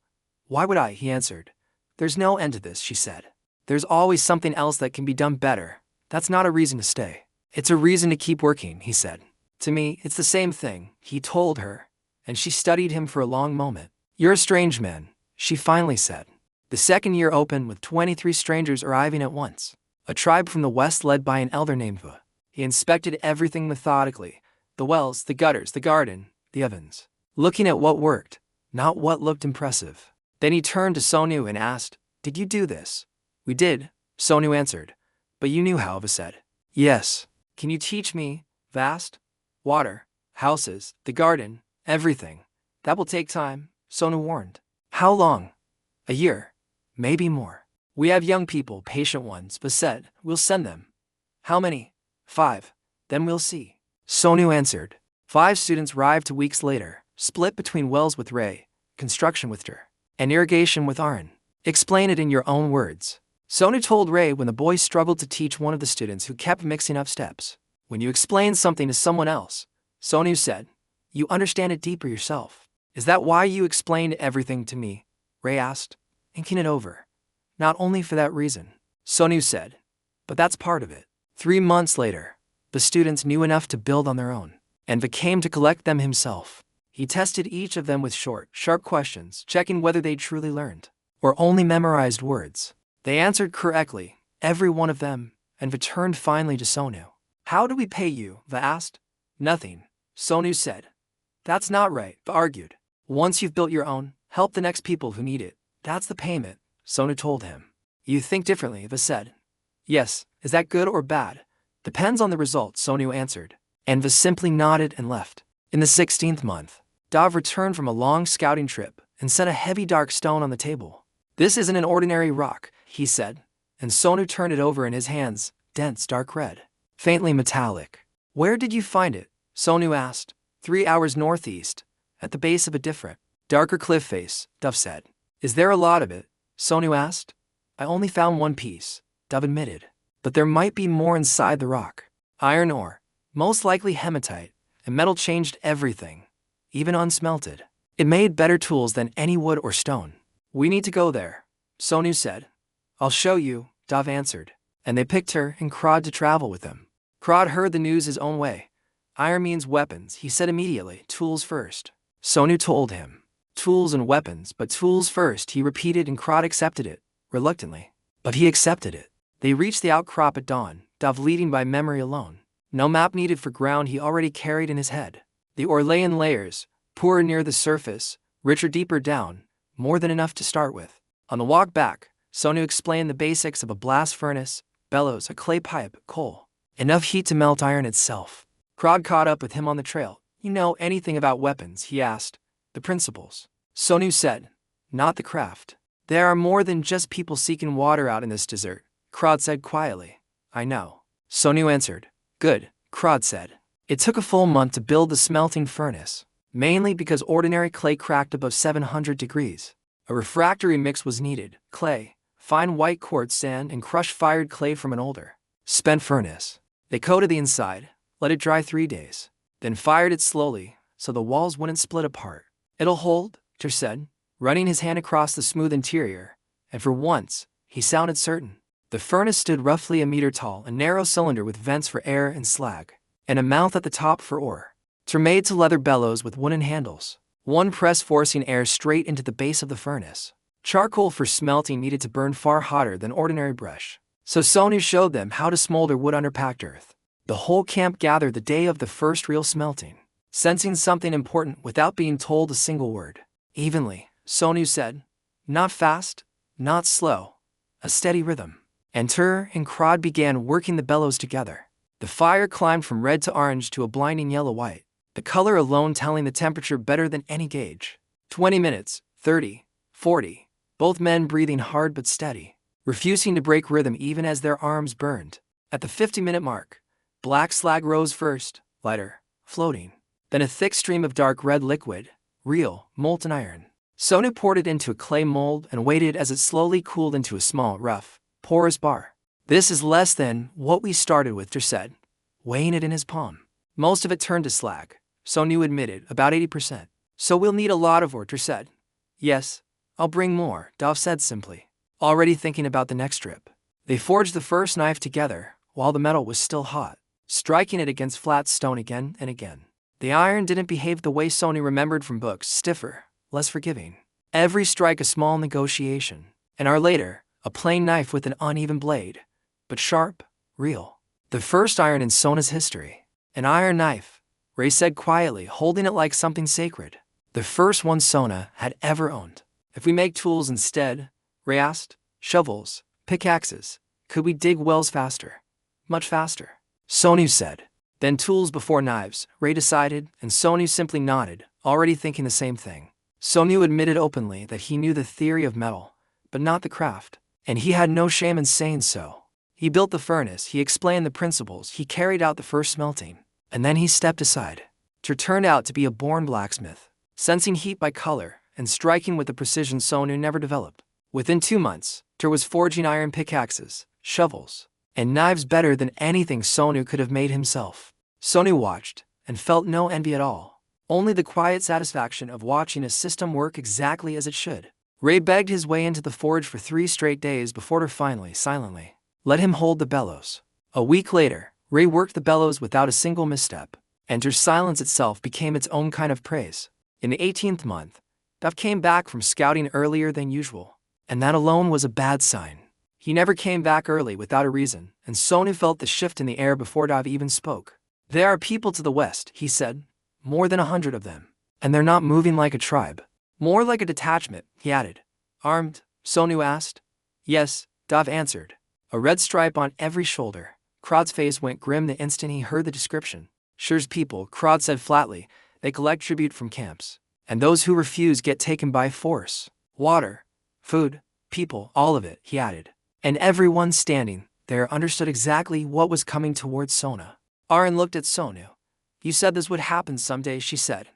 Why would I, he answered. There's no end to this, she said. There's always something else that can be done better. That's not a reason to stay. It's a reason to keep working, he said. To me, it's the same thing, he told her, and she studied him for a long moment. You're a strange man, she finally said. The second year opened with 23 strangers arriving at once. A tribe from the west led by an elder named Va. He inspected everything methodically. The wells, the gutters, the garden, the ovens. Looking at what worked, not what looked impressive. Then he turned to Sonu and asked, Did you do this? We did, Sonu answered. But you knew how, Va said. Yes. Can you teach me? Vast? Water, houses, the garden, everything. That will take time, Sonu warned. How long? A year. Maybe more. We have young people, patient ones, Va said. We'll send them. How many? 5. Then we'll see. Sonu answered. 5 students arrived 2 weeks later, split between wells with Ray, construction with Ter, and irrigation with Arun. Explain it in your own words. Sonu told Ray when the boy struggled to teach one of the students who kept mixing up steps. When you explain something to someone else, Sonu said, you understand it deeper yourself. Is that why you explained everything to me? Ray asked, inking it over. Not only for that reason, Sonu said, but that's part of it. 3 months later, the students knew enough to build on their own, and Va came to collect them himself. He tested each of them with short, sharp questions, checking whether they truly learned, or only memorized words. They answered correctly, every one of them, and Va turned finally to Sonu. How do we pay you? Va asked. Nothing, Sonu said. That's not right, Va argued. Once you've built your own, help the next people who need it. That's the payment, Sonu told him. You think differently, Va said. Yes, is that good or bad? Depends on the result, Sonu answered. And Va simply nodded and left. In the 16th month, Dav returned from a long scouting trip and set a heavy dark stone on the table. This isn't an ordinary rock, he said, and Sonu turned it over in his hands, dense dark red, faintly metallic. Where did you find it? Sonu asked. 3 hours northeast, at the base of a different, darker cliff face, Dav said. Is there a lot of it? Sonu asked. I only found 1 piece, Dav admitted. But there might be more inside the rock. Iron ore, most likely hematite, and metal changed everything, even unsmelted. It made better tools than any wood or stone. We need to go there, Sonu said. I'll show you, Dav answered, and they picked her and Krod to travel with them. Krod heard the news his own way. Iron means weapons, he said immediately, tools first. Sonu told him. Tools and weapons, but tools first, he repeated, and Krod accepted it, reluctantly. But he accepted it. They reached the outcrop at dawn, Dav leading by memory alone. No map needed for ground he already carried in his head. The ore lay in layers, poorer near the surface, richer deeper down, more than enough to start with. On the walk back, Sonu explained the basics of a blast furnace, bellows, a clay pipe, coal. Enough heat to melt iron itself. Krod caught up with him on the trail. You know anything about weapons? He asked. The principles. Sonu said. Not the craft. There are more than just people seeking water out in this desert. Krod said quietly. I know. Sonu answered. Good, Krod said. It took a full month to build the smelting furnace, mainly because ordinary clay cracked above 700 degrees. A refractory mix was needed: clay, fine white quartz sand, and crushed fired clay from an older, spent furnace. They coated the inside, let it dry 3 days, then fired it slowly so the walls wouldn't split apart. It'll hold, Ter said, running his hand across the smooth interior, and for once, he sounded certain. The furnace stood roughly a meter tall, a narrow cylinder with vents for air and slag, and a mouth at the top for ore. Ter made to leather bellows with wooden handles, one press forcing air straight into the base of the furnace. Charcoal for smelting needed to burn far hotter than ordinary brush, so Sonu showed them how to smolder wood under packed earth. The whole camp gathered the day of the first real smelting, sensing something important without being told a single word. Evenly, Sonu said, not fast, not slow, a steady rhythm. And Ter and Krod began working the bellows together. The fire climbed from red to orange to a blinding yellow-white, the color alone telling the temperature better than any gauge. 20 minutes, 30, 40, both men breathing hard but steady, refusing to break rhythm even as their arms burned. At the 50-minute mark, black slag rose first, lighter, floating, then a thick stream of dark red liquid, real, molten iron. Sonu poured it into a clay mold and waited as it slowly cooled into a small, rough, porous bar. This is less than what we started with, Ter said, weighing it in his palm. Most of it turned to slag, Sonu admitted, about 80%. So we'll need a lot of ore, Ter said. Yes, I'll bring more, Dov said simply, already thinking about the next trip. They forged the first knife together while the metal was still hot, striking it against flat stone again and again. The iron didn't behave the way Sonu remembered from books, stiffer, less forgiving. Every strike a small negotiation. An hour later, a plain knife with an uneven blade, but sharp, real. The first iron in Sona's history. An iron knife, Ray said quietly, holding it like something sacred. The first one Sona had ever owned. If we make tools instead, Ray asked, shovels, pickaxes, could we dig wells faster? Much faster. Sonu said. Then tools before knives, Ray decided, and Sonu simply nodded, already thinking the same thing. Sonu admitted openly that he knew the theory of metal, but not the craft, and he had no shame in saying so. He built the furnace, he explained the principles, he carried out the first smelting, and then he stepped aside. Ter turned out to be a born blacksmith, sensing heat by color and striking with a precision Sonu never developed. Within 2 months, Ter was forging iron pickaxes, shovels, and knives better than anything Sonu could have made himself. Sonu watched and felt no envy at all, only the quiet satisfaction of watching a system work exactly as it should. Ray begged his way into the forge for 3 straight days before Ter finally, silently, let him hold the bellows. A week later, Ray worked the bellows without a single misstep, and Ter's silence itself became its own kind of praise. In the 18th month, Dov came back from scouting earlier than usual, and that alone was a bad sign. He never came back early without a reason, and Sonu felt the shift in the air before Dov even spoke. There are people to the west, he said, more than 100 of them, and they're not moving like a tribe. More like a detachment, he added. Armed? Sonu asked. Yes, Dov answered. A red stripe on every shoulder. Krod's face went grim the instant he heard the description. Sure's people, Krod said flatly, they collect tribute from camps, and those who refuse get taken by force. Water, food, people, all of it, he added. And everyone standing there understood exactly what was coming towards Sona. Aaron looked at Sonu. You said this would happen someday, she said.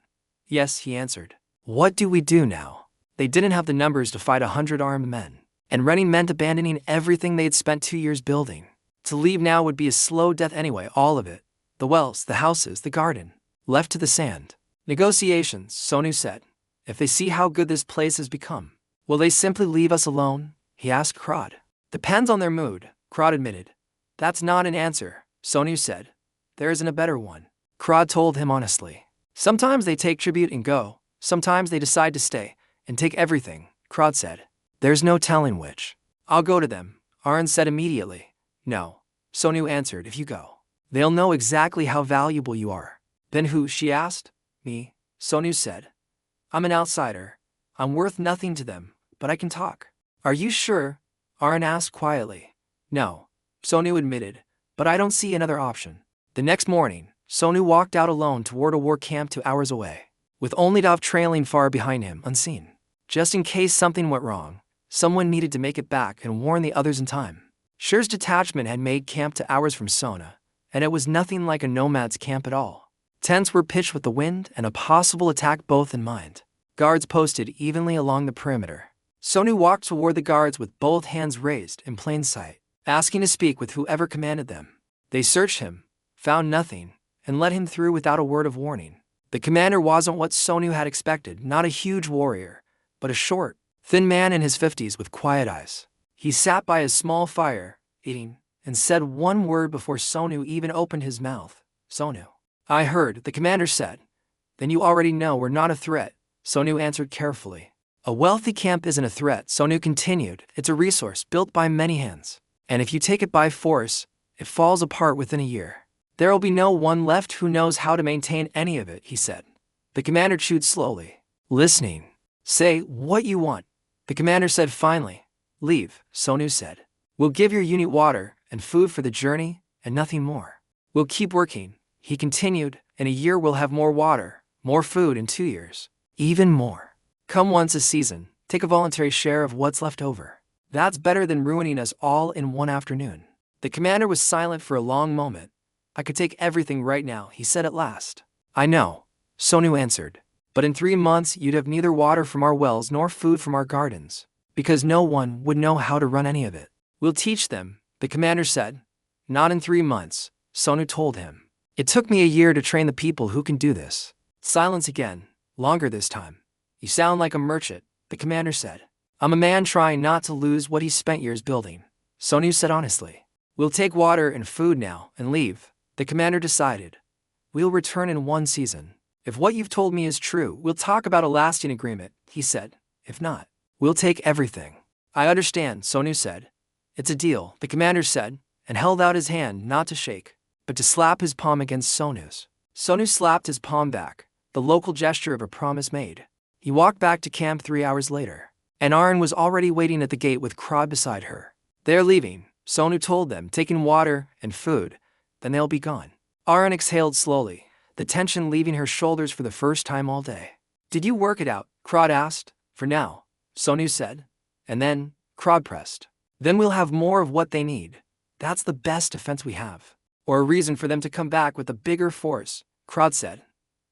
Yes, he answered. What do we do now? They didn't have the numbers to fight 100 armed men, and running meant abandoning everything they'd spent 2 years building. To leave now would be a slow death anyway, all of it. The wells, the houses, the garden, left to the sand. Negotiations, Sonu said. If they see how good this place has become, will they simply leave us alone? He asked Krod. Depends on their mood, Krod admitted. That's not an answer, Sonu said. There isn't a better one. Krod told him honestly. Sometimes they take tribute and go. Sometimes they decide to stay and take everything, Krod said. There's no telling which. I'll go to them, Aaron said immediately. No, Sonu answered, if you go, they'll know exactly how valuable you are. Then who, she asked. Me, Sonu said. I'm an outsider. I'm worth nothing to them, but I can talk. Are you sure? Aaron asked quietly. No, Sonu admitted, but I don't see another option. The next morning, Sonu walked out alone toward a war camp 2 hours away, with only Dov trailing far behind him, unseen. Just in case something went wrong, someone needed to make it back and warn the others in time. Shir's detachment had made camp 2 hours from Sona, and it was nothing like a nomad's camp at all. Tents were pitched with the wind and a possible attack both in mind. Guards posted evenly along the perimeter. Sonu walked toward the guards with both hands raised in plain sight, asking to speak with whoever commanded them. They searched him, found nothing, and let him through without a word of warning. The commander wasn't what Sonu had expected, not a huge warrior, but a short, thin man in his 50s with quiet eyes. He sat by his small fire, eating, and said one word before Sonu even opened his mouth. Sonu. I heard, the commander said. Then you already know we're not a threat, Sonu answered carefully. A wealthy camp isn't a threat, Sonu continued. It's a resource built by many hands. And if you take it by force, it falls apart within a year. There'll be no one left who knows how to maintain any of it, he said. The commander chewed slowly, listening. Say what you want, the commander said finally. Leave, Sonu said. We'll give your unit water and food for the journey, and nothing more. We'll keep working, he continued. In a year we'll have more water, more food. In 2 years, even more. Come once a season, take a voluntary share of what's left over. That's better than ruining us all in one afternoon. The commander was silent for a long moment. I could take everything right now, he said at last. I know, Sonu answered. But in 3 months you'd have neither water from our wells nor food from our gardens, because no one would know how to run any of it. We'll teach them, the commander said. Not in 3 months, Sonu told him. It took me a year to train the people who can do this. Silence again, longer this time. You sound like a merchant, the commander said. I'm a man trying not to lose what he spent years building, Sonu said honestly. We'll take water and food now and leave, the commander decided. We'll return in 1 season. If what you've told me is true, we'll talk about a lasting agreement, he said. If not, we'll take everything. I understand, Sonu said. It's a deal, the commander said, and held out his hand not to shake, but to slap his palm against Sonu's. Sonu slapped his palm back, the local gesture of a promise made. He walked back to camp 3 hours later, and Arn was already waiting at the gate with Krod beside her. They're leaving, Sonu told them, taking water and food, then they'll be gone. Arn exhaled slowly, the tension leaving her shoulders for the first time all day. Did you work it out? Krod asked. For now, Sonu said. And then, Krod pressed. Then we'll have more of what they need. That's the best defense we have. Or a reason for them to come back with a bigger force, Krod said.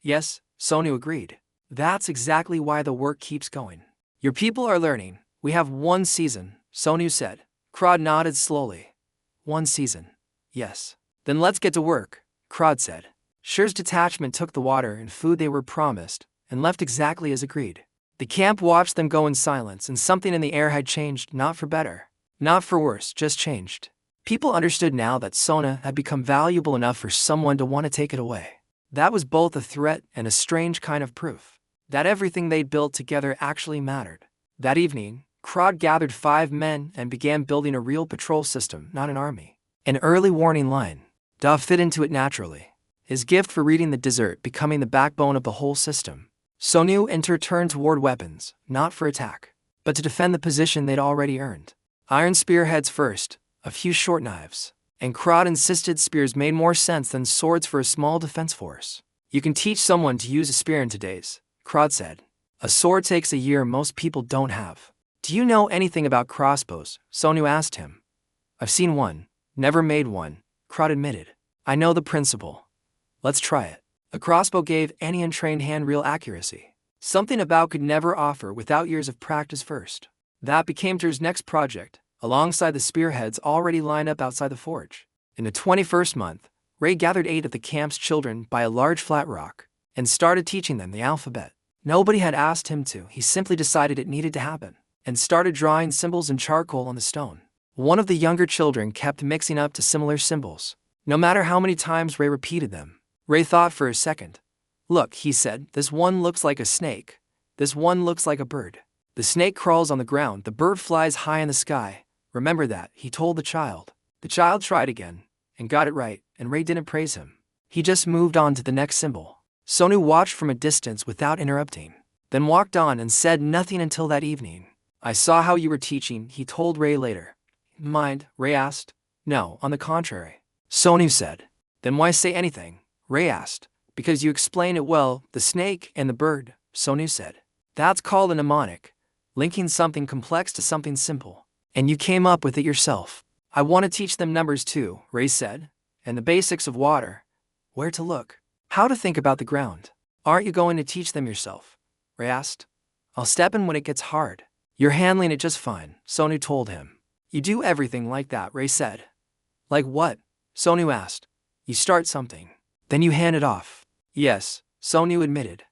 Yes, Sonu agreed. That's exactly why the work keeps going. Your people are learning. We have 1 season, Sonu said. Krod nodded slowly. 1 season. Yes. Then let's get to work, Krod said. Shir's detachment took the water and food they were promised, and left exactly as agreed. The camp watched them go in silence, and something in the air had changed, not for better, not for worse, just changed. People understood now that Sona had become valuable enough for someone to want to take it away. That was both a threat and a strange kind of proof that everything they'd built together actually mattered. That evening, Krod gathered 5 men and began building a real patrol system, not an army. An early warning line. Da fit into it naturally. His gift for reading the desert becoming the backbone of the whole system. Sonu and her turned toward weapons, not for attack, but to defend the position they'd already earned. Iron spearheads first, a few short knives, and Krod insisted spears made more sense than swords for a small defense force. You can teach someone to use a spear in today's, Krod said. A sword takes a year most people don't have. Do you know anything about crossbows? Sonu asked him. I've seen one, never made one, Krod admitted. I know the principle. Let's try it. A crossbow gave any untrained hand real accuracy. Something a bow could never offer without years of practice first. That became Ter's next project, alongside the spearheads already lined up outside the forge. In the 21st month, Ray gathered 8 of the camp's children by a large flat rock, and started teaching them the alphabet. Nobody had asked him to, he simply decided it needed to happen, and started drawing symbols in charcoal on the stone. One of the younger children kept mixing up to similar symbols, no matter how many times Ray repeated them. Ray thought for a second. Look, he said, this one looks like a snake. This one looks like a bird. The snake crawls on the ground, the bird flies high in the sky. Remember that, he told the child. The child tried again, and got it right, and Ray didn't praise him. He just moved on to the next symbol. Sonu watched from a distance without interrupting, then walked on and said nothing until that evening. I saw how you were teaching, he told Ray later. Mind? Ray asked. No, on the contrary, Sonu said. Then why say anything? Ray asked. Because you explain it well, the snake and the bird, Sonu said. That's called a mnemonic, linking something complex to something simple. And you came up with it yourself. I want to teach them numbers too, Ray said, and the basics of water, where to look, how to think about the ground. Aren't you going to teach them yourself? Ray asked. I'll step in when it gets hard. You're handling it just fine, Sonu told him. You do everything like that, Ray said. Like what? Sonu asked. You start something, then you hand it off. Yes, Sonu admitted.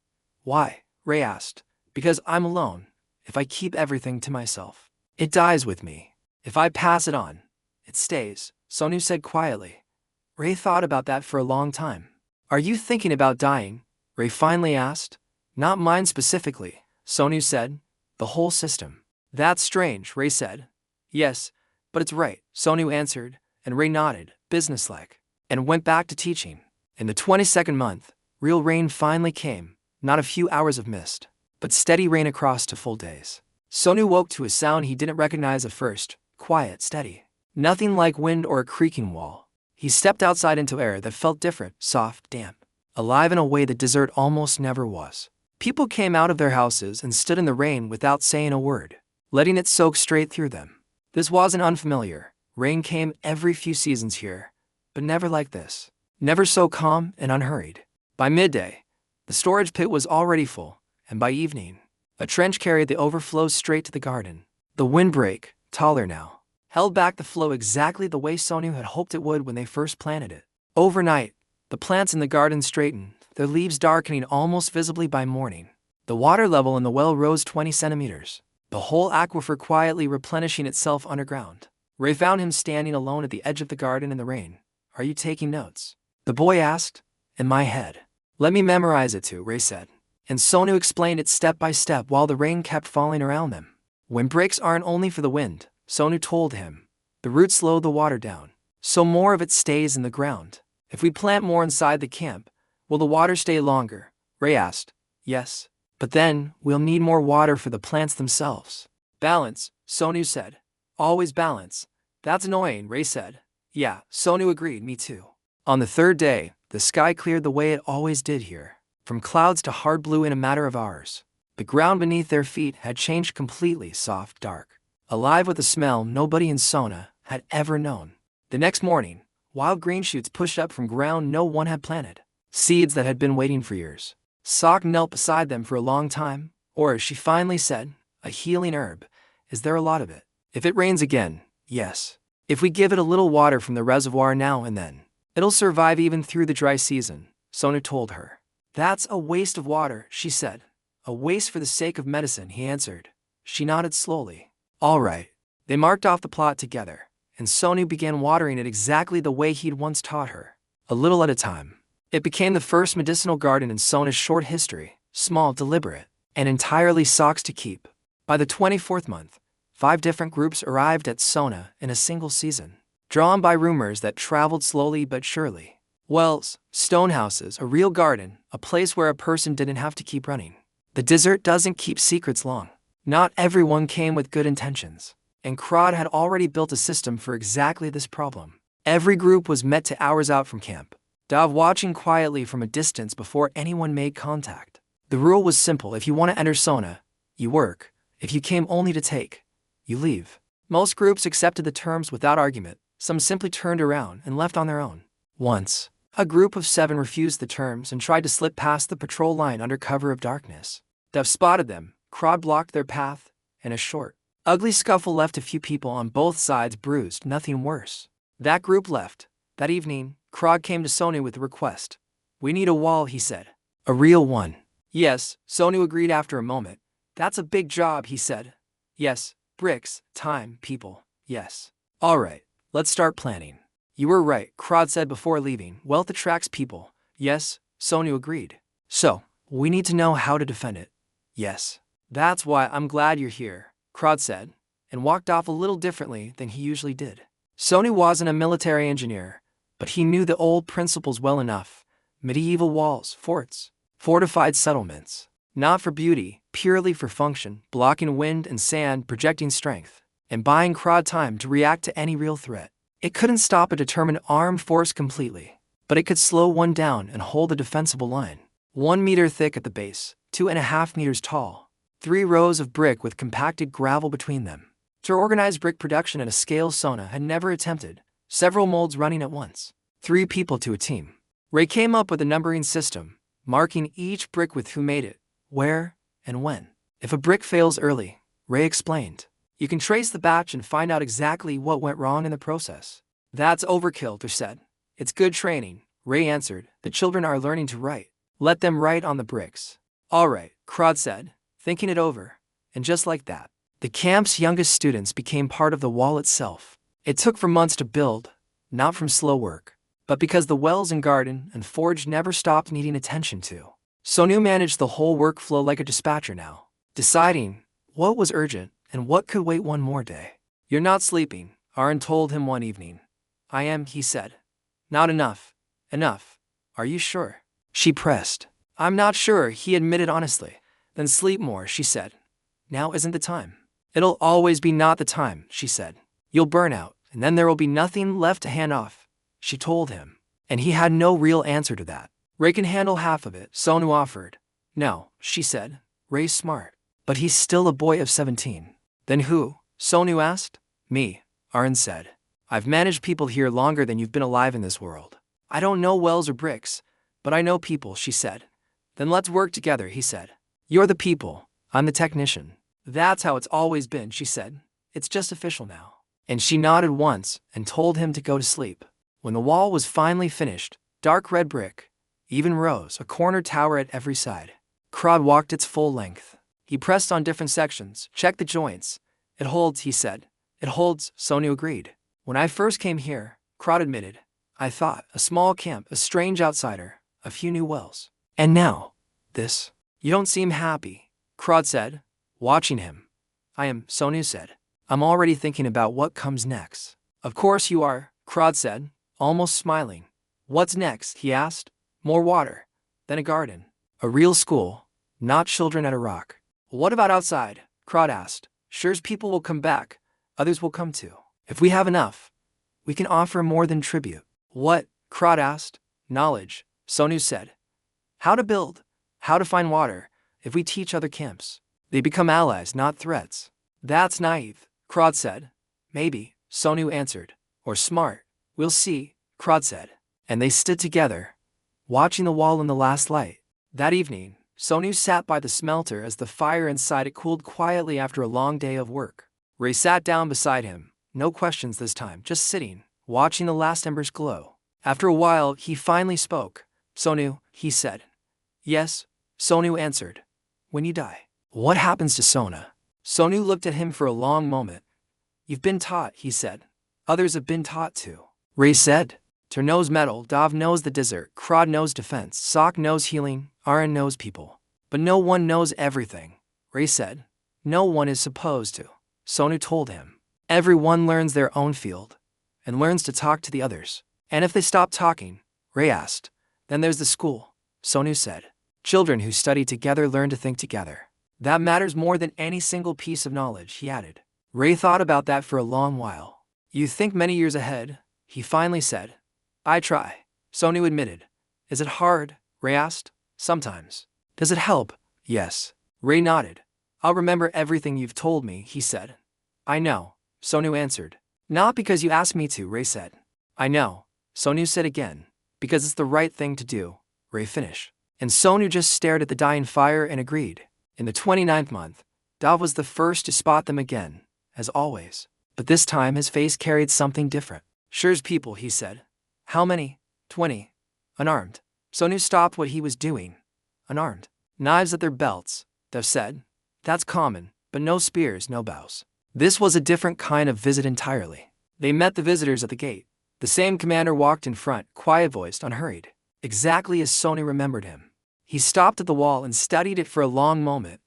Why? Ray asked. Because I'm alone. If I keep everything to myself, it dies with me. If I pass it on, it stays, Sonu said quietly. Ray thought about that for a long time. Are you thinking about dying? Ray finally asked. Not mine specifically, Sonu said. The whole system. That's strange, Ray said. Yes, but it's right, Sonu answered, and Ray nodded, businesslike, and went back to teaching. In the 22nd month, real rain finally came, not a few hours of mist, but steady rain across to full days. Sonu woke to a sound he didn't recognize at first, quiet, steady. Nothing like wind or a creaking wall. He stepped outside into air that felt different, soft, damp, alive in a way the desert almost never was. People came out of their houses and stood in the rain without saying a word, letting it soak straight through them. This wasn't unfamiliar. Rain came every few seasons here, but never like this. Never so calm and unhurried. By midday, the storage pit was already full, and by evening, a trench carried the overflows straight to the garden. The windbreak, taller now, held back the flow exactly the way Sonu had hoped it would when they first planted it. Overnight, the plants in the garden straightened, their leaves darkening almost visibly by morning. The water level in the well rose 20 centimeters, the whole aquifer quietly replenishing itself underground. Ray found him standing alone at the edge of the garden in the rain. Are you taking notes? The boy asked. In my head. Let me memorize it too, Ray said. And Sonu explained it step by step while the rain kept falling around them. Windbreaks aren't only for the wind, Sonu told him. The roots slow the water down, so more of it stays in the ground. If we plant more inside the camp, will the water stay longer? Ray asked. Yes. But then, we'll need more water for the plants themselves. Balance, Sonu said. Always balance. That's annoying, Ray said. Yeah, Sonu agreed, me too. On the third day, the sky cleared the way it always did here, from clouds to hard blue in a matter of hours. The ground beneath their feet had changed completely, soft, dark, alive with a smell nobody in Sona had ever known. The next morning, wild green shoots pushed up from ground no one had planted, seeds that had been waiting for years. Sok knelt beside them for a long time, or as she finally said, a healing herb. Is there a lot of it? If it rains again, yes. If we give it a little water from the reservoir now and then, it'll survive even through the dry season, Sonu told her. That's a waste of water, she said. A waste for the sake of medicine, he answered. She nodded slowly. All right. They marked off the plot together, and Sonu began watering it exactly the way he'd once taught her, a little at a time. It became the first medicinal garden in Sona's short history, small, deliberate, and entirely Sok's to keep. By the 24th month, 5 different groups arrived at Sona in a single season, drawn by rumors that traveled slowly but surely. Wells, stone houses, a real garden, a place where a person didn't have to keep running. The desert doesn't keep secrets long. Not everyone came with good intentions, and Krod had already built a system for exactly this problem. Every group was met to hours out from camp, Dav watching quietly from a distance before anyone made contact. The rule was simple: if you want to enter Sona, you work. If you came only to take, you leave. Most groups accepted the terms without argument. Some simply turned around and left on their own. Once, a group of 7 refused the terms and tried to slip past the patrol line under cover of darkness. Dav spotted them, Krod blocked their path, and a short, ugly scuffle left a few people on both sides bruised, nothing worse. That group left. That evening, Krod came to Sonu with a request. We need a wall, he said. A real one. Yes, Sonu agreed after a moment. That's a big job, he said. Yes, bricks, time, people, yes. All right, let's start planning. You were right, Krod said before leaving. Wealth attracts people. Yes, Sonu agreed. So, we need to know how to defend it. Yes. That's why I'm glad you're here, Krod said, and walked off a little differently than he usually did. Sonu wasn't a military engineer, but he knew the old principles well enough. Medieval walls, forts, fortified settlements. Not for beauty, purely for function, blocking wind and sand, projecting strength, and buying Krod time to react to any real threat. It couldn't stop a determined armed force completely, but it could slow one down and hold a defensible line. 1 meter thick at the base, 2.5 meters tall, 3 rows of brick with compacted gravel between them. to organize brick production at a scale Sona had never attempted, several molds running at once. 3 people to a team. Ray came up with a numbering system, marking each brick with who made it, where, and when. If a brick fails early, Ray explained, you can trace the batch and find out exactly what went wrong in the process. That's overkill, Ter said. It's good training, Ray answered. The children are learning to write. Let them write on the bricks. All right, Crod said, thinking it over. And just like that, the camp's youngest students became part of the wall itself. It took for months to build, not from slow work, but because the wells and garden and forge never stopped needing attention to. Sonu managed the whole workflow like a dispatcher now, deciding what was urgent and what could wait one more day. You're not sleeping, Aaron told him one evening. I am, he said. Not enough. Enough. Are you sure? She pressed. I'm not sure, he admitted honestly. Then sleep more, she said. Now isn't the time. It'll always be not the time, she said. You'll burn out, and then there will be nothing left to hand off, she told him. And he had no real answer to that. Ray can handle half of it, Sonu offered. No, she said. Ray's smart. But he's still a boy of 17. Then who? Sonu asked. Me, Aaron said. I've managed people here longer than you've been alive in this world. I don't know wells or bricks, but I know people, she said. Then let's work together, he said. You're the people, I'm the technician. That's how it's always been, she said. It's just official now. And she nodded once and told him to go to sleep. When the wall was finally finished, dark red brick, even rows, a corner tower at every side. Crod walked its full length. He pressed on different sections, checked the joints. It holds, he said. It holds, Sonu agreed. When I first came here, Crod admitted, I thought, a small camp, a strange outsider, a few new wells. And now, this. You don't seem happy, Crod said, watching him. I am, Sonu said. I'm already thinking about what comes next. Of course you are, Crod said, almost smiling. What's next, he asked. More water. Then a garden. A real school, not children at a rock. What about outside? Crod asked. Sure's people will come back. Others will come too. If we have enough, we can offer more than tribute. What? Crod asked. Knowledge, Sonu said. How to build, how to find water. If we teach other camps, they become allies, not threats. That's naive, Crod said. Maybe, Sonu answered. Or smart. We'll see, Crod said. And they stood together, watching the wall in the last light. That evening, Sonu sat by the smelter as the fire inside it cooled quietly after a long day of work. Ray sat down beside him, no questions this time, just sitting, watching the last embers glow. After a while, he finally spoke. Sonu, he said. Yes, Sonu answered. When you die, what happens to Sona? Sonu looked at him for a long moment. You've been taught, he said. Others have been taught too. Ray said. Ter knows metal, Dov knows the desert, Crod knows defense, Sok knows healing, Aaron knows people. But no one knows everything, Ray said. No one is supposed to, Sonu told him. Everyone learns their own field, and learns to talk to the others. And if they stop talking, Ray asked, then there's the school, Sonu said. Children who study together learn to think together. That matters more than any single piece of knowledge, he added. Ray thought about that for a long while. You think many years ahead, he finally said. I try, Sonu admitted. Is it hard? Ray asked. Sometimes. Does it help? Yes. Ray nodded. I'll remember everything you've told me, he said. I know, Sonu answered. Not because you asked me to, Ray said. I know, Sonu said again. Because it's the right thing to do, Ray finished. And Sonu just stared at the dying fire and agreed. In the 29th month, Dov was the first to spot them again, as always. But this time his face carried something different. Sure's people, he said. How many? 20. Unarmed. Sonu stopped what he was doing. Unarmed. Knives at their belts, Dov said. That's common, but no spears, no bows. This was a different kind of visit entirely. They met the visitors at the gate. The same commander walked in front, quiet-voiced, unhurried. Exactly as Sonu remembered him. He stopped at the wall and studied it for a long moment.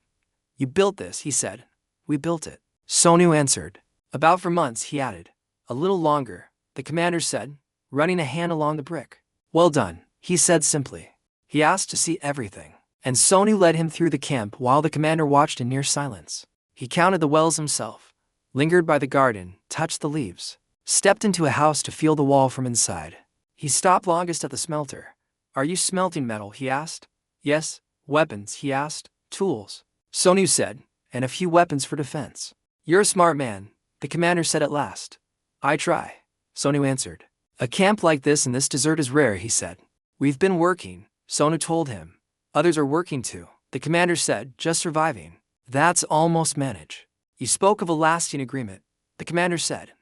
You built this, he said. We built it. Sonu answered. About for months, he added. A little longer, the commander said, running a hand along the brick. Well done, he said simply. He asked to see everything. And Sonu led him through the camp while the commander watched in near silence. He counted the wells himself, lingered by the garden, touched the leaves, stepped into a house to feel the wall from inside. He stopped longest at the smelter. Are you smelting metal? He asked. Yes. Weapons? He asked. Tools, Sonu said, and a few weapons for defense. You're a smart man, the commander said at last. I try, Sonu answered. A camp like this in this desert is rare, he said. We've been working, Sonu told him. Others are working too, the commander said, just surviving. That's almost manage. You spoke of a lasting agreement, the commander said.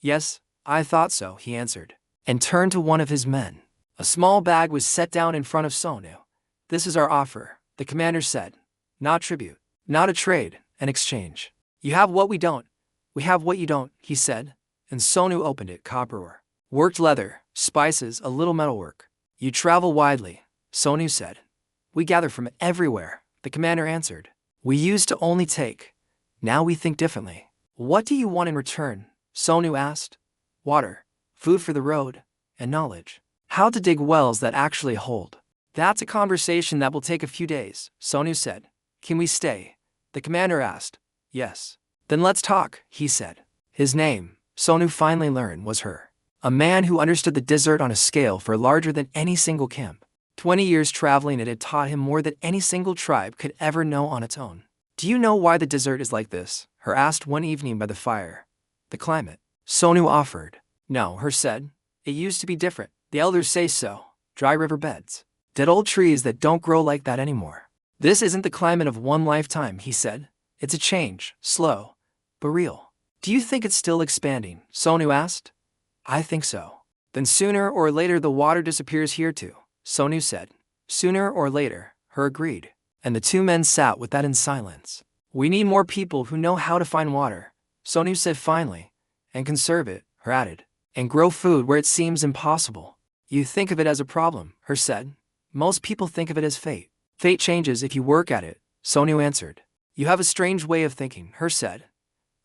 Yes, I thought so, he answered, and turned to one of his men. A small bag was set down in front of Sonu. This is our offer, the commander said. Not tribute, not a trade, an exchange. You have what we don't. We have what you don't, he said, and Sonu opened it. Copper ore, worked leather, spices, a little metalwork. You travel widely, Sonu said. We gather from everywhere, the commander answered. We used to only take. Now we think differently. What do you want in return? Sonu asked. Water, food for the road, and knowledge. How to dig wells that actually hold. That's a conversation that will take a few days, Sonu said. Can we stay? The commander asked. Yes. Then let's talk, he said. His name, Sonu finally learned, was Her. A man who understood the desert on a scale far larger than any single camp. 20 years traveling it had taught him more than any single tribe could ever know on its own. Do you know why the desert is like this? Her asked one evening by the fire. The climate. Sonu offered. No, Her said. It used to be different. The elders say so. Dry riverbeds. Dead old trees that don't grow like that anymore. This isn't the climate of one lifetime, he said. It's a change, slow, but real. Do you think it's still expanding? Sonu asked. I think so. Then sooner or later the water disappears here too, Sonu said. Sooner or later, Her agreed. And the two men sat with that in silence. We need more people who know how to find water, Sonu said finally, and conserve it, Her added, and grow food where it seems impossible. You think of it as a problem, Her said. Most people think of it as fate. Fate changes if you work at it, Sonu answered. You have a strange way of thinking, Her said.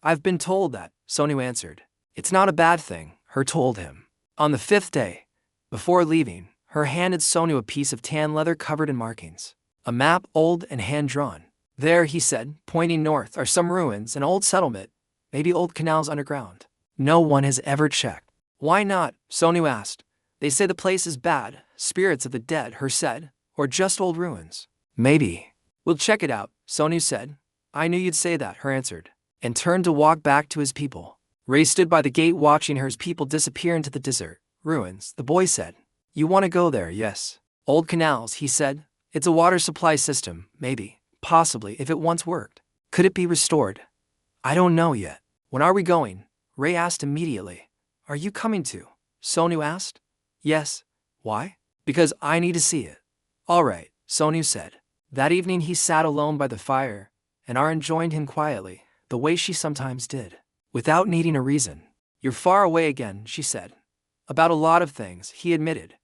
I've been told that, Sonu answered. It's not a bad thing, Her told him. On the 5th day, before leaving, Her handed Sonu a piece of tan leather covered in markings. A map, old and hand-drawn. There, he said, pointing north, are some ruins, an old settlement, maybe old canals underground. No one has ever checked. Why not? Sonu asked. They say the place is bad, spirits of the dead, Her said, or just old ruins. Maybe. We'll check it out, Sonu said. I knew you'd say that, Her answered, and turned to walk back to his people. Ray stood by the gate watching Her's people disappear into the desert. Ruins, the boy said. You want to go there, yes. Old canals, he said. It's a water supply system, maybe, possibly, if it once worked. Could it be restored? I don't know yet. When are we going? Ray asked immediately. Are you coming too? Sonu asked. Yes. Why? Because I need to see it. All right, Sonu said. That evening he sat alone by the fire, and Aran joined him quietly, the way she sometimes did, without needing a reason. You're far away again, she said. About a lot of things, he admitted.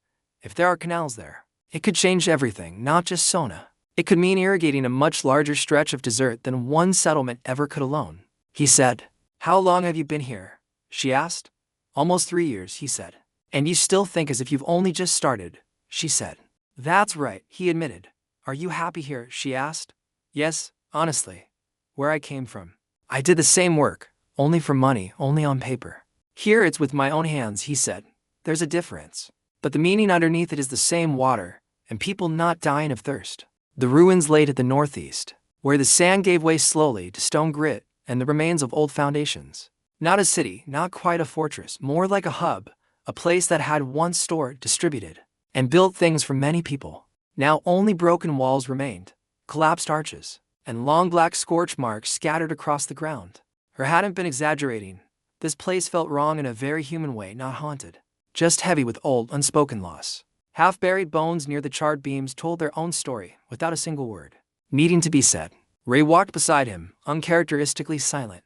If there are canals there, it could change everything, not just Sona. It could mean irrigating a much larger stretch of desert than one settlement ever could alone. He said. How long have you been here? She asked. Almost 3 years, he said. And you still think as if you've only just started, she said. That's right, he admitted. Are you happy here? She asked. Yes, honestly. Where I came from. I did the same work, only for money, only on paper. Here it's with my own hands, he said. There's a difference. But the meaning underneath it is the same: water, and people not dying of thirst. The ruins lay to the northeast, where the sand gave way slowly to stone grit and the remains of old foundations. Not a city, not quite a fortress, more like a hub, a place that had once stored, distributed, and built things for many people. Now only broken walls remained, collapsed arches, and long black scorch marks scattered across the ground. Her hadn't been exaggerating. This place felt wrong in a very human way, not haunted. Just heavy with old, unspoken loss. Half-buried bones near the charred beams told their own story, without a single word needing to be said. Ray walked beside him, uncharacteristically silent.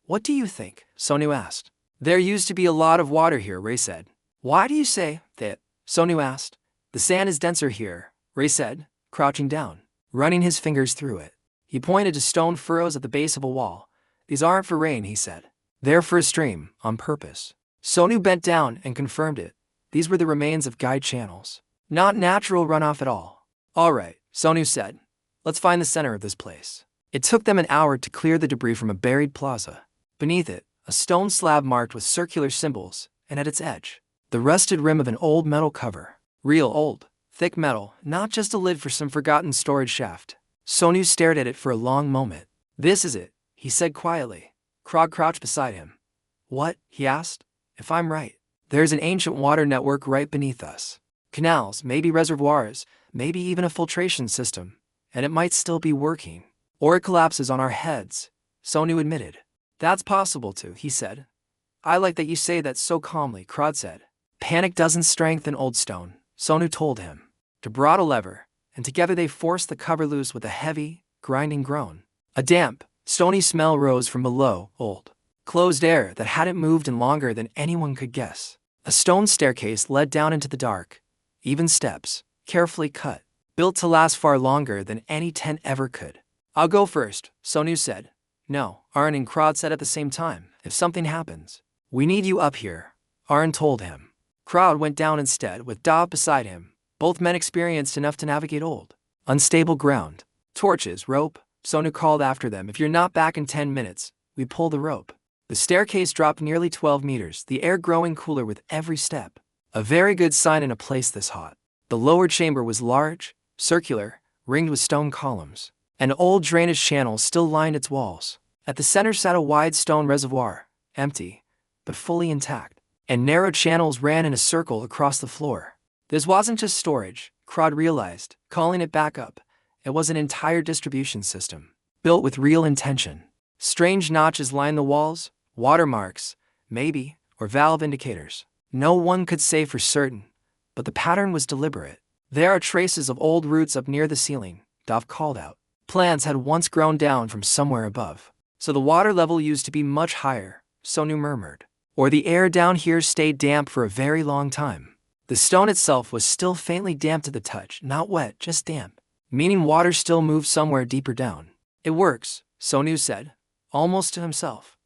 What do you think? Sonu asked. There used to be a lot of water here, Ray said. Why do you say that? Sonu asked. The sand is denser here, Ray said, crouching down, running his fingers through it. He pointed to stone furrows at the base of a wall. These aren't for rain, he said. They're for a stream, on purpose. Sonu bent down and confirmed it. These were the remains of guide channels. Not natural runoff at all. All right, Sonu said. Let's find the center of this place. It took them an hour to clear the debris from a buried plaza. Beneath it, a stone slab marked with circular symbols, and at its edge, the rusted rim of an old metal cover. Real old, thick metal, not just a lid for some forgotten storage shaft. Sonu stared at it for a long moment. This is it, he said quietly. Krog crouched beside him. What? He asked. If I'm right, there's an ancient water network right beneath us. Canals, maybe reservoirs, maybe even a filtration system, and it might still be working. Or it collapses on our heads, Sonu admitted. That's possible too, he said. I like that you say that so calmly, Krog said. Panic doesn't strengthen old stone, Sonu told him. To brought a lever, and together they forced the cover loose with a heavy, grinding groan. A damp, stony smell rose from below, old, closed air that hadn't moved in longer than anyone could guess. A stone staircase led down into the dark, even steps, carefully cut, built to last far longer than any tent ever could. I'll go first, Sonu said. No, Arn and Krog said at the same time. If something happens, we need you up here, Arn told him. Krog went down instead with Dov beside him, both men experienced enough to navigate old, unstable ground. Torches, rope, Sonu called after them. If you're not back in 10 minutes, we pull the rope. The staircase dropped nearly 12 meters, the air growing cooler with every step. A very good sign in a place this hot. The lower chamber was large, circular, ringed with stone columns. An old drainage channel still lined its walls. At the center sat a wide stone reservoir, empty, but fully intact, and narrow channels ran in a circle across the floor. This wasn't just storage, Krog realized, calling it back up. It was an entire distribution system, built with real intention. Strange notches lined the walls, watermarks, maybe, or valve indicators. No one could say for certain, but the pattern was deliberate. There are traces of old roots up near the ceiling, Dov called out. Plants had once grown down from somewhere above. So the water level used to be much higher, Sonu murmured. Or the air down here stayed damp for a very long time. The stone itself was still faintly damp to the touch, not wet, just damp, meaning water still moved somewhere deeper down. It works, Sonu said, almost to himself.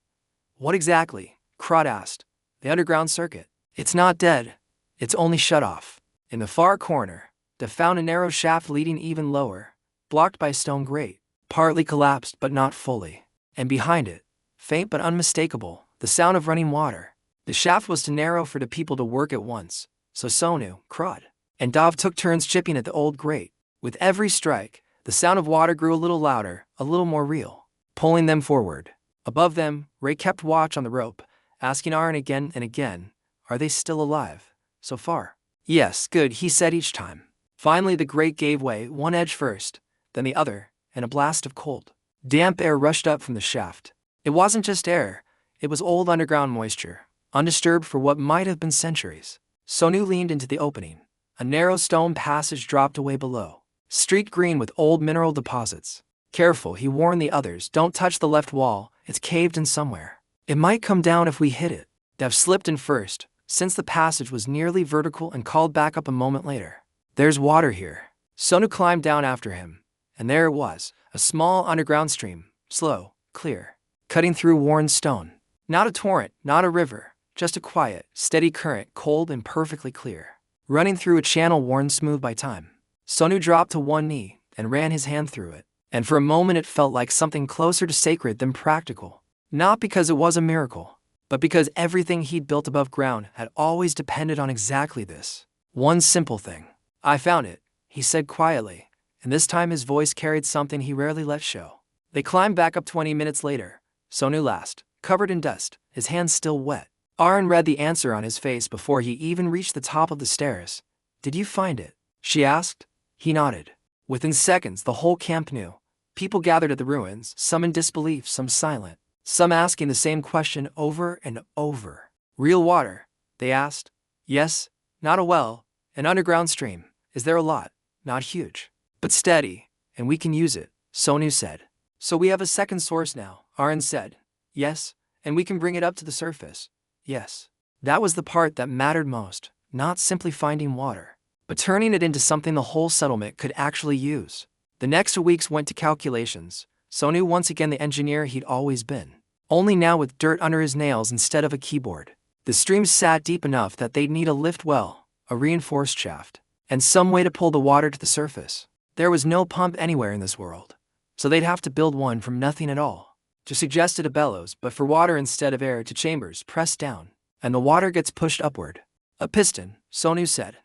What exactly? Krog asked. The underground circuit. It's not dead. It's only shut off. In the far corner, Dev found a narrow shaft leading even lower, blocked by a stone grate, partly collapsed but not fully. And behind it, faint but unmistakable, the sound of running water. The shaft was too narrow for the people to work at once, so Sonu, Krog, and Dov took turns chipping at the old grate. With every strike, the sound of water grew a little louder, a little more real, pulling them forward. Above them, Ray kept watch on the rope, asking Arn again and again, are they still alive? So far. Yes, good, he said each time. Finally the grate gave way, one edge first, then the other, and a blast of cold, damp air rushed up from the shaft. It wasn't just air, it was old underground moisture, undisturbed for what might have been centuries. Sonu leaned into the opening. A narrow stone passage dropped away below, streaked green with old mineral deposits. Careful, he warned the others, don't touch the left wall, it's caved in somewhere. It might come down if we hit it. Dev slipped in first, since the passage was nearly vertical, and called back up a moment later. There's water here. Sonu climbed down after him, and there it was, a small underground stream, slow, clear, cutting through worn stone. Not a torrent, not a river, just a quiet, steady current, cold and perfectly clear, running through a channel worn smooth by time. Sonu dropped to one knee and ran his hand through it, and for a moment it felt like something closer to sacred than practical. Not because it was a miracle, but because everything he'd built above ground had always depended on exactly this. One simple thing. I found it, he said quietly, and this time his voice carried something he rarely let show. They climbed back up 20 minutes later, Sonu last, covered in dust, his hands still wet. Arn read the answer on his face before he even reached the top of the stairs. Did you find it? She asked. He nodded. Within seconds the whole camp knew. People gathered at the ruins, some in disbelief, some silent, some asking the same question over and over. Real water? They asked. Yes, not a well, an underground stream. Is there a lot? Not huge, but steady, and we can use it, Sonu said. So we have a second source now, Arn said. Yes, and we can bring it up to the surface. Yes. That was the part that mattered most, not simply finding water, but turning it into something the whole settlement could actually use. The next 2 weeks went to calculations. Sonu once again the engineer he'd always been, only now with dirt under his nails instead of a keyboard. The stream sat deep enough that they'd need a lift well, a reinforced shaft, and some way to pull the water to the surface. There was no pump anywhere in this world, so they'd have to build one from nothing at all. Just suggested a bellows, but for water instead of air, to chambers pressed down, and the water gets pushed upward. A piston, Sonu said.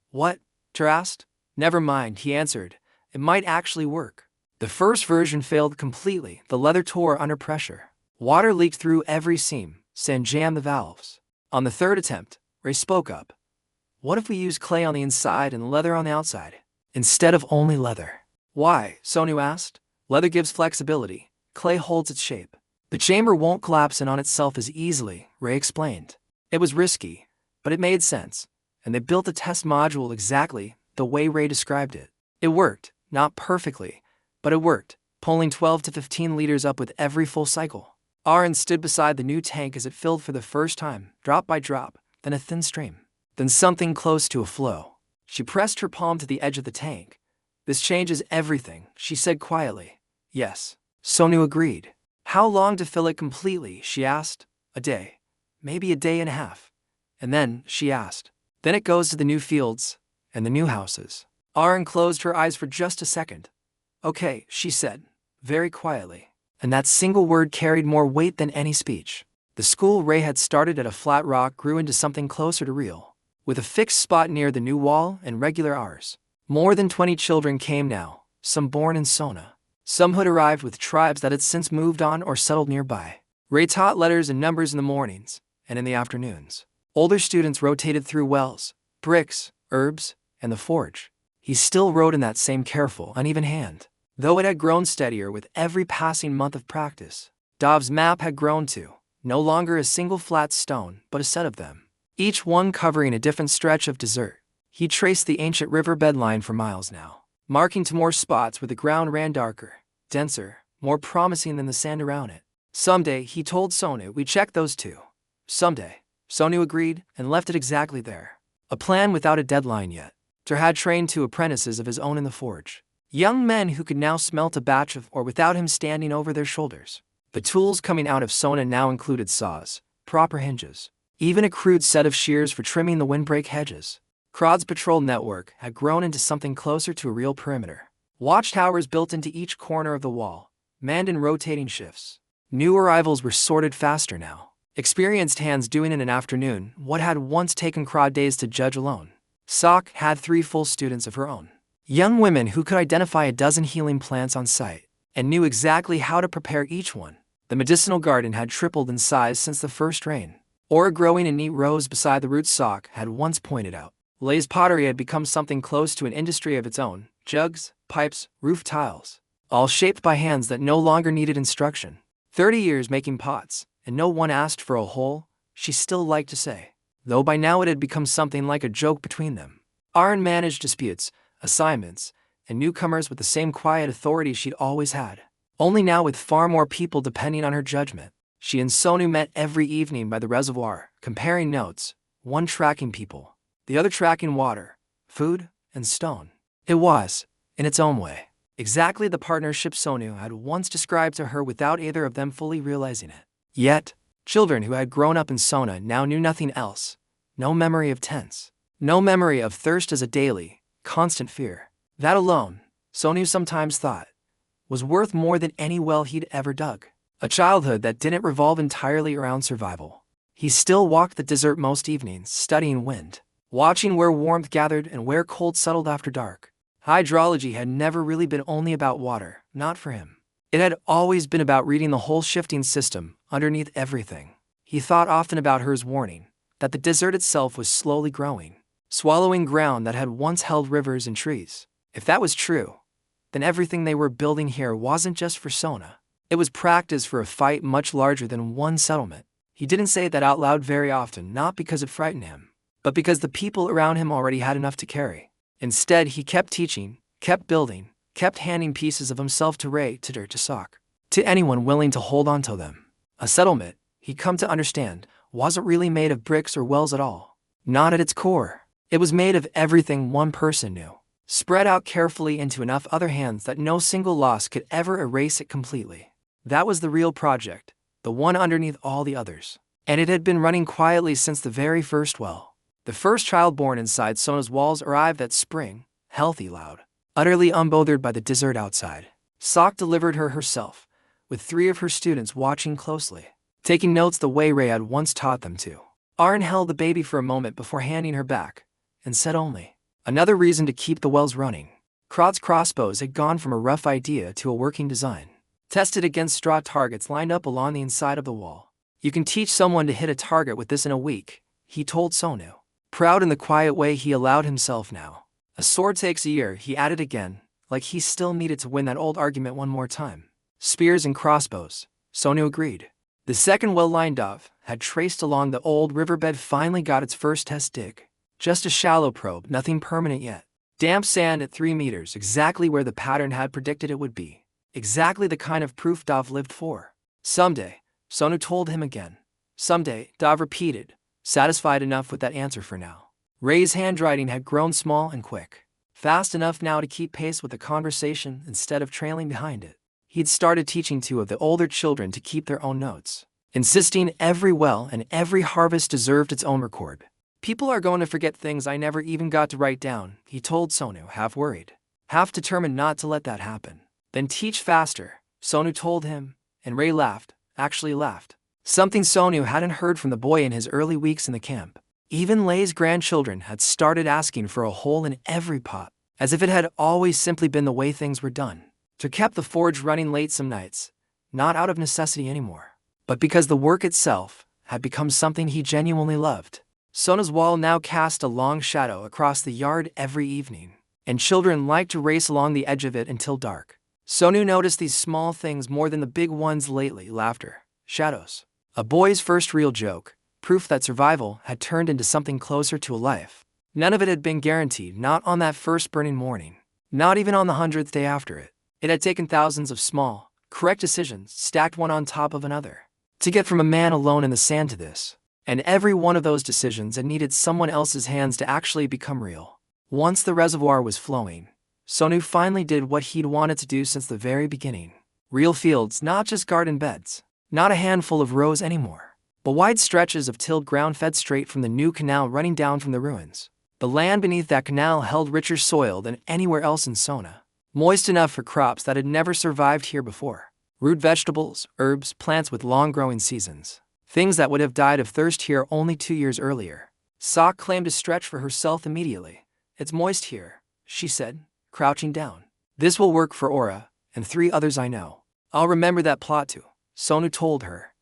What? Ter asked. Never mind, he answered. It might actually work. The first version failed completely, the leather tore under pressure. Water leaked through every seam, sand jammed the valves. On the third attempt, Ray spoke up. What if we use clay on the inside and leather on the outside, instead of only leather? Why? Sonu asked. Leather gives flexibility, clay holds its shape. The chamber won't collapse in on itself as easily, Ray explained. It was risky, but it made sense, and they built the test module exactly the way Ray described it. It worked, not perfectly, but it worked, pulling 12 to 15 liters up with every full cycle. Aaron stood beside the new tank as it filled for the first time, drop by drop, then a thin stream, then something close to a flow. She pressed her palm to the edge of the tank. This changes everything, she said quietly. Yes, Sonu agreed. How long to fill it completely, she asked. A day. Maybe a day and a half. And then, she asked. Then it goes to the new fields and the new houses. Aaron closed her eyes for just a second. Okay, she said, very quietly. And that single word carried more weight than any speech. The school Ray had started at a flat rock grew into something closer to real, with a fixed spot near the new wall and regular hours. More than 20 children came now, some born in Sona. Some had arrived with tribes that had since moved on or settled nearby. Ray taught letters and numbers in the mornings and in the afternoons. Older students rotated through wells, bricks, herbs, and the forge. He still wrote in that same careful, uneven hand, though it had grown steadier with every passing month of practice. Dav's map had grown too, no longer a single flat stone, but a set of them, each one covering a different stretch of desert. He traced the ancient riverbed line for miles now, marking to more spots where the ground ran darker, denser, more promising than the sand around it. Someday, he told Sonu, we check those too. Someday. Sonu agreed and left it exactly there. A plan without a deadline yet. Ter had trained 2 apprentices of his own in the forge. Young men who could now smelt a batch of ore without him standing over their shoulders. The tools coming out of Sona now included saws, proper hinges, even a crude set of shears for trimming the windbreak hedges. Crod's patrol network had grown into something closer to a real perimeter. Watchtowers built into each corner of the wall, manned in rotating shifts. New arrivals were sorted faster now. Experienced hands doing in an afternoon what had once taken Crod days to judge alone. Sok had 3 full students of her own. Young women who could identify a dozen healing plants on site and knew exactly how to prepare each one. The medicinal garden had tripled in size since the first rain. Ore growing in neat rows beside the roots Sok had once pointed out. Lay's pottery had become something close to an industry of its own. Jugs, pipes, roof tiles, all shaped by hands that no longer needed instruction. 30 years making pots, and no one asked for a hole, she still liked to say, though by now it had become something like a joke between them. Aaron managed disputes, assignments, and newcomers with the same quiet authority she'd always had, only now with far more people depending on her judgment. She and Sonu met every evening by the reservoir, comparing notes, one tracking people, the other tracking water, food, and stone. It was, in its own way, exactly the partnership Sonu had once described to her without either of them fully realizing it. Yet, children who had grown up in Sona now knew nothing else. No memory of tents. No memory of thirst as a daily, constant fear. That alone, Sonu sometimes thought, was worth more than any well he'd ever dug. A childhood that didn't revolve entirely around survival. He still walked the desert most evenings, studying wind, watching where warmth gathered and where cold settled after dark. Hydrology had never really been only about water, not for him. It had always been about reading the whole shifting system, underneath everything. He thought often about her's warning, that the desert itself was slowly growing, swallowing ground that had once held rivers and trees. If that was true, then everything they were building here wasn't just for Sona. It was practice for a fight much larger than one settlement. He didn't say that out loud very often, not because it frightened him, but because the people around him already had enough to carry. Instead, he kept teaching, kept building, kept handing pieces of himself to Ray, to Dirt, to Sok, to anyone willing to hold on to them. A settlement, he'd come to understand, wasn't really made of bricks or wells at all. Not at its core. It was made of everything one person knew, spread out carefully into enough other hands that no single loss could ever erase it completely. That was the real project, the one underneath all the others. And it had been running quietly since the very first well. The first child born inside Sona's walls arrived that spring, healthy, loud, utterly unbothered by the desert outside. Sok delivered her herself, with 3 of her students watching closely, taking notes the way Ray had once taught them to. Aaron held the baby for a moment before handing her back, and said only, another reason to keep the wells running. Crod's crossbows had gone from a rough idea to a working design. Test it against straw targets lined up along the inside of the wall. You can teach someone to hit a target with this in a week, he told Sonu. Proud in the quiet way he allowed himself now. A sword takes a year, he added again, like he still needed to win that old argument one more time. Spears and crossbows, Sonu agreed. The second well-lined dove had traced along the old riverbed finally got its first test dig. Just a shallow probe, nothing permanent yet. Damp sand at 3 meters, exactly where the pattern had predicted it would be. Exactly the kind of proof Dov lived for. Someday, Sonu told him again. Someday, Dov repeated, satisfied enough with that answer for now. Ray's handwriting had grown small and quick. Fast enough now to keep pace with the conversation instead of trailing behind it. He'd started teaching 2 of the older children to keep their own notes, insisting every well and every harvest deserved its own record. People are going to forget things I never even got to write down, he told Sonu, half worried, half determined not to let that happen. Then teach faster, Sonu told him, and Ray laughed, actually laughed. Something Sonu hadn't heard from the boy in his early weeks in the camp. Even Lay's grandchildren had started asking for a hole in every pot, as if it had always simply been the way things were done. To keep the forge running late some nights, not out of necessity anymore, but because the work itself had become something he genuinely loved. Sonu's wall now cast a long shadow across the yard every evening, and children liked to race along the edge of it until dark. Sonu noticed these small things more than the big ones lately: laughter, shadows, a boy's first real joke, proof that survival had turned into something closer to a life. None of it had been guaranteed, not on that first burning morning, not even on the 100th day after it. It had taken thousands of small, correct decisions stacked one on top of another to get from a man alone in the sand to this. And every one of those decisions had needed someone else's hands to actually become real. Once the reservoir was flowing, Sonu finally did what he'd wanted to do since the very beginning. Real fields, not just garden beds, not a handful of rows anymore, but wide stretches of tilled ground fed straight from the new canal running down from the ruins. The land beneath that canal held richer soil than anywhere else in Sona, moist enough for crops that had never survived here before. Root vegetables, herbs, plants with long-growing seasons. Things that would have died of thirst here only 2 years earlier. Sok claimed to stretch for herself immediately. It's moist here, she said, crouching down. This will work for Aura, and 3 others I know. I'll remember that plot too, Sonu told her.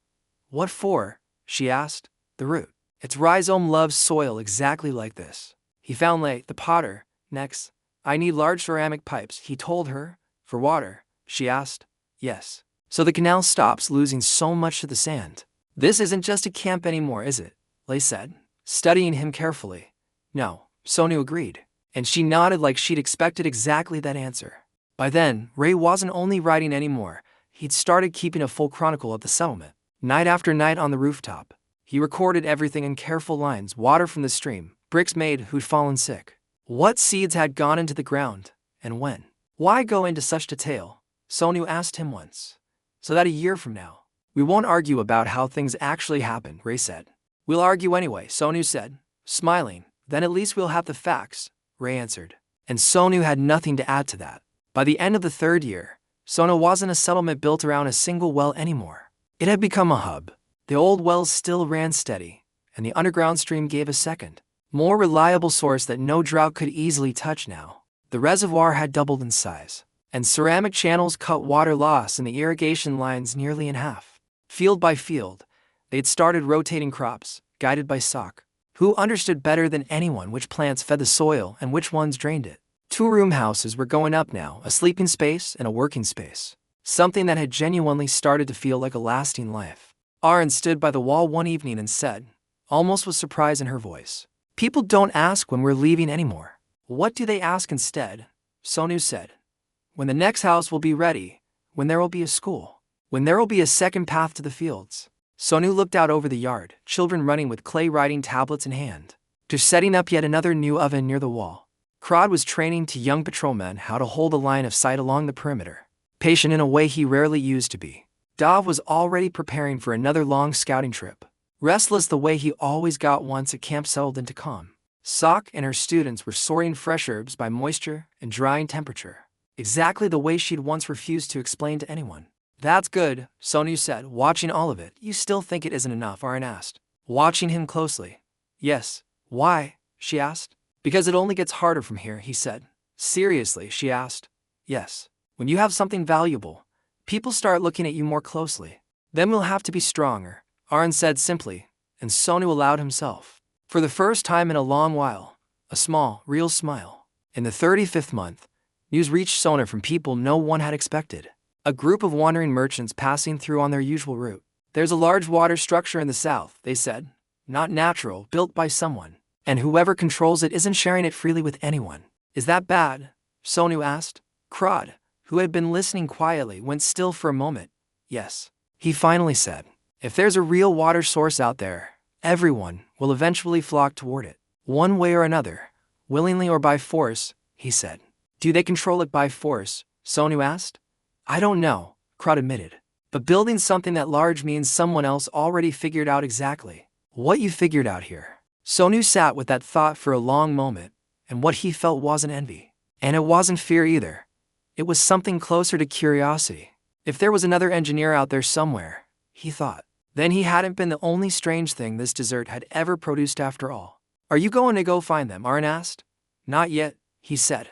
What for? She asked. The root. Its rhizome loves soil exactly like this. He found Lay, the potter, next. I need large ceramic pipes, he told her. For water, she asked. Yes. So the canal stops losing so much to the sand. This isn't just a camp anymore, is it? Lay said, studying him carefully. No, Sonu agreed, and she nodded like she'd expected exactly that answer. By then, Ray wasn't only writing anymore, he'd started keeping a full chronicle of the settlement. Night after night on the rooftop, he recorded everything in careful lines: water from the stream, bricks made who'd fallen sick, what seeds had gone into the ground, and when. Why go into such detail? Sonu asked him once. So that a year from now, we won't argue about how things actually happened, Ray said. We'll argue anyway, Sonu said, smiling. Then at least we'll have the facts, Ray answered. And Sonu had nothing to add to that. By the end of the 3rd year, Sona wasn't a settlement built around a single well anymore. It had become a hub. The old wells still ran steady, and the underground stream gave a second, more reliable source that no drought could easily touch now. The reservoir had doubled in size, and ceramic channels cut water loss in the irrigation lines nearly in half. Field by field, they'd started rotating crops, guided by Sok, who understood better than anyone which plants fed the soil and which ones drained it. 2 room houses were going up now, a sleeping space and a working space, something that had genuinely started to feel like a lasting life. Aaron stood by the wall one evening and said, almost with surprise in her voice, people don't ask when we're leaving anymore. What do they ask instead? Sonu said. When the next house will be ready, when there will be a school. When there will be a second path to the fields. Sonu looked out over the yard, children running with clay writing tablets in hand. They're setting up yet another new oven near the wall. Krod was training 2 young patrolmen how to hold a line of sight along the perimeter, patient in a way he rarely used to be. Dov was already preparing for another long scouting trip, restless the way he always got once a camp settled into calm. Sok and her students were sorting fresh herbs by moisture and drying temperature, exactly the way she'd once refused to explain to anyone. That's good, Sonu said, watching all of it. You still think it isn't enough, Aaron asked, watching him closely. Yes. Why? She asked. Because it only gets harder from here, he said. Seriously, she asked. Yes. When you have something valuable, People start looking at you more closely. Then we'll have to be stronger, Arun said simply, and Sonu allowed himself, for the first time in a long while, a small, real smile. In the 35th month, news reached Sonu from people no one had expected. A group of wandering merchants passing through on their usual route. There's a large water structure in the south, they said. Not natural, built by someone. And whoever controls it isn't sharing it freely with anyone. Is that bad? Sonu asked. Krod, who had been listening quietly, went still for a moment. Yes. He finally said. If there's a real water source out there, everyone will eventually flock toward it. One way or another, willingly or by force, he said. Do they control it by force? Sonu asked. I don't know, Krod admitted. But building something that large means someone else already figured out exactly what you figured out here. Sonu sat with that thought for a long moment, and what he felt wasn't envy. And it wasn't fear either. It was something closer to curiosity. If there was another engineer out there somewhere, he thought, then he hadn't been the only strange thing this desert had ever produced after all. Are you going to go find them? Arun asked. Not yet, he said.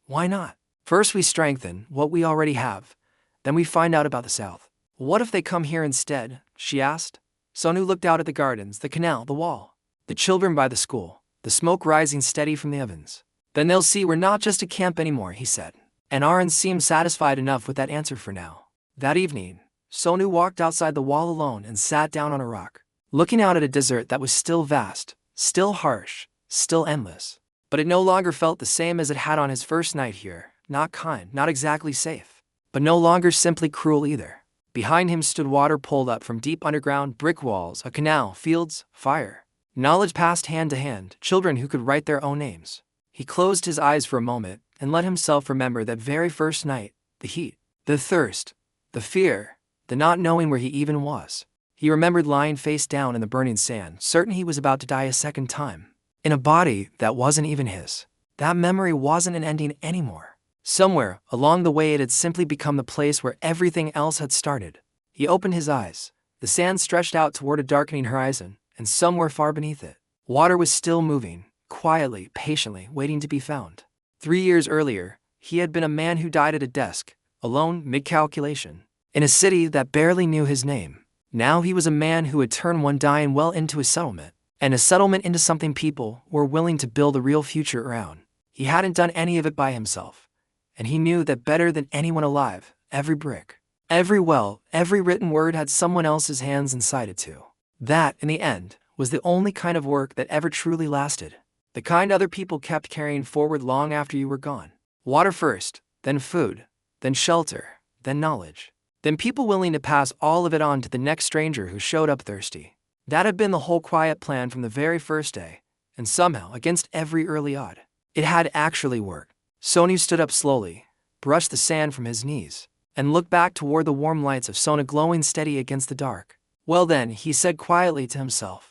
Why not? First we strengthen what we already have, then we find out about the south. What if they come here instead? She asked. Sonu looked out at the gardens, the canal, the wall, the children by the school, the smoke rising steady from the ovens. Then they'll see we're not just a camp anymore, he said. And Arun seemed satisfied enough with that answer for now. That evening, Sonu walked outside the wall alone and sat down on a rock, looking out at a desert that was still vast, still harsh, still endless. But it no longer felt the same as it had on his first night here, not kind, not exactly safe, but no longer simply cruel either. Behind him stood water pulled up from deep underground, brick walls, a canal, fields, fire. Knowledge passed hand to hand, children who could write their own names. He closed his eyes for a moment and let himself remember that very first night, the heat, the thirst, the fear, the not knowing where he even was. He remembered lying face down in the burning sand, certain he was about to die a second time, in a body that wasn't even his. That memory wasn't an ending anymore. Somewhere along the way it had simply become the place where everything else had started. He opened his eyes. The sand stretched out toward a darkening horizon, and somewhere far beneath it, water was still moving, quietly, patiently, waiting to be found. 3 years earlier, he had been a man who died at a desk, alone, mid-calculation, in a city that barely knew his name. Now he was a man who had turned one dying well into a settlement, and a settlement into something people were willing to build a real future around. He hadn't done any of it by himself, and he knew that better than anyone alive, every brick, every well, every written word had someone else's hands inside it too. That, in the end, was the only kind of work that ever truly lasted. The kind other people kept carrying forward long after you were gone. Water first, then food, then shelter, then knowledge. Then people willing to pass all of it on to the next stranger who showed up thirsty. That had been the whole quiet plan from the very first day, and somehow, against every early odd, it had actually worked. Sonu stood up slowly, brushed the sand from his knees, and looked back toward the warm lights of Sona glowing steady against the dark. Well then, he said quietly to himself,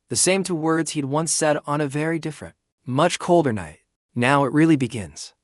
the same two words he'd once said on a very different, much colder night. Now it really begins.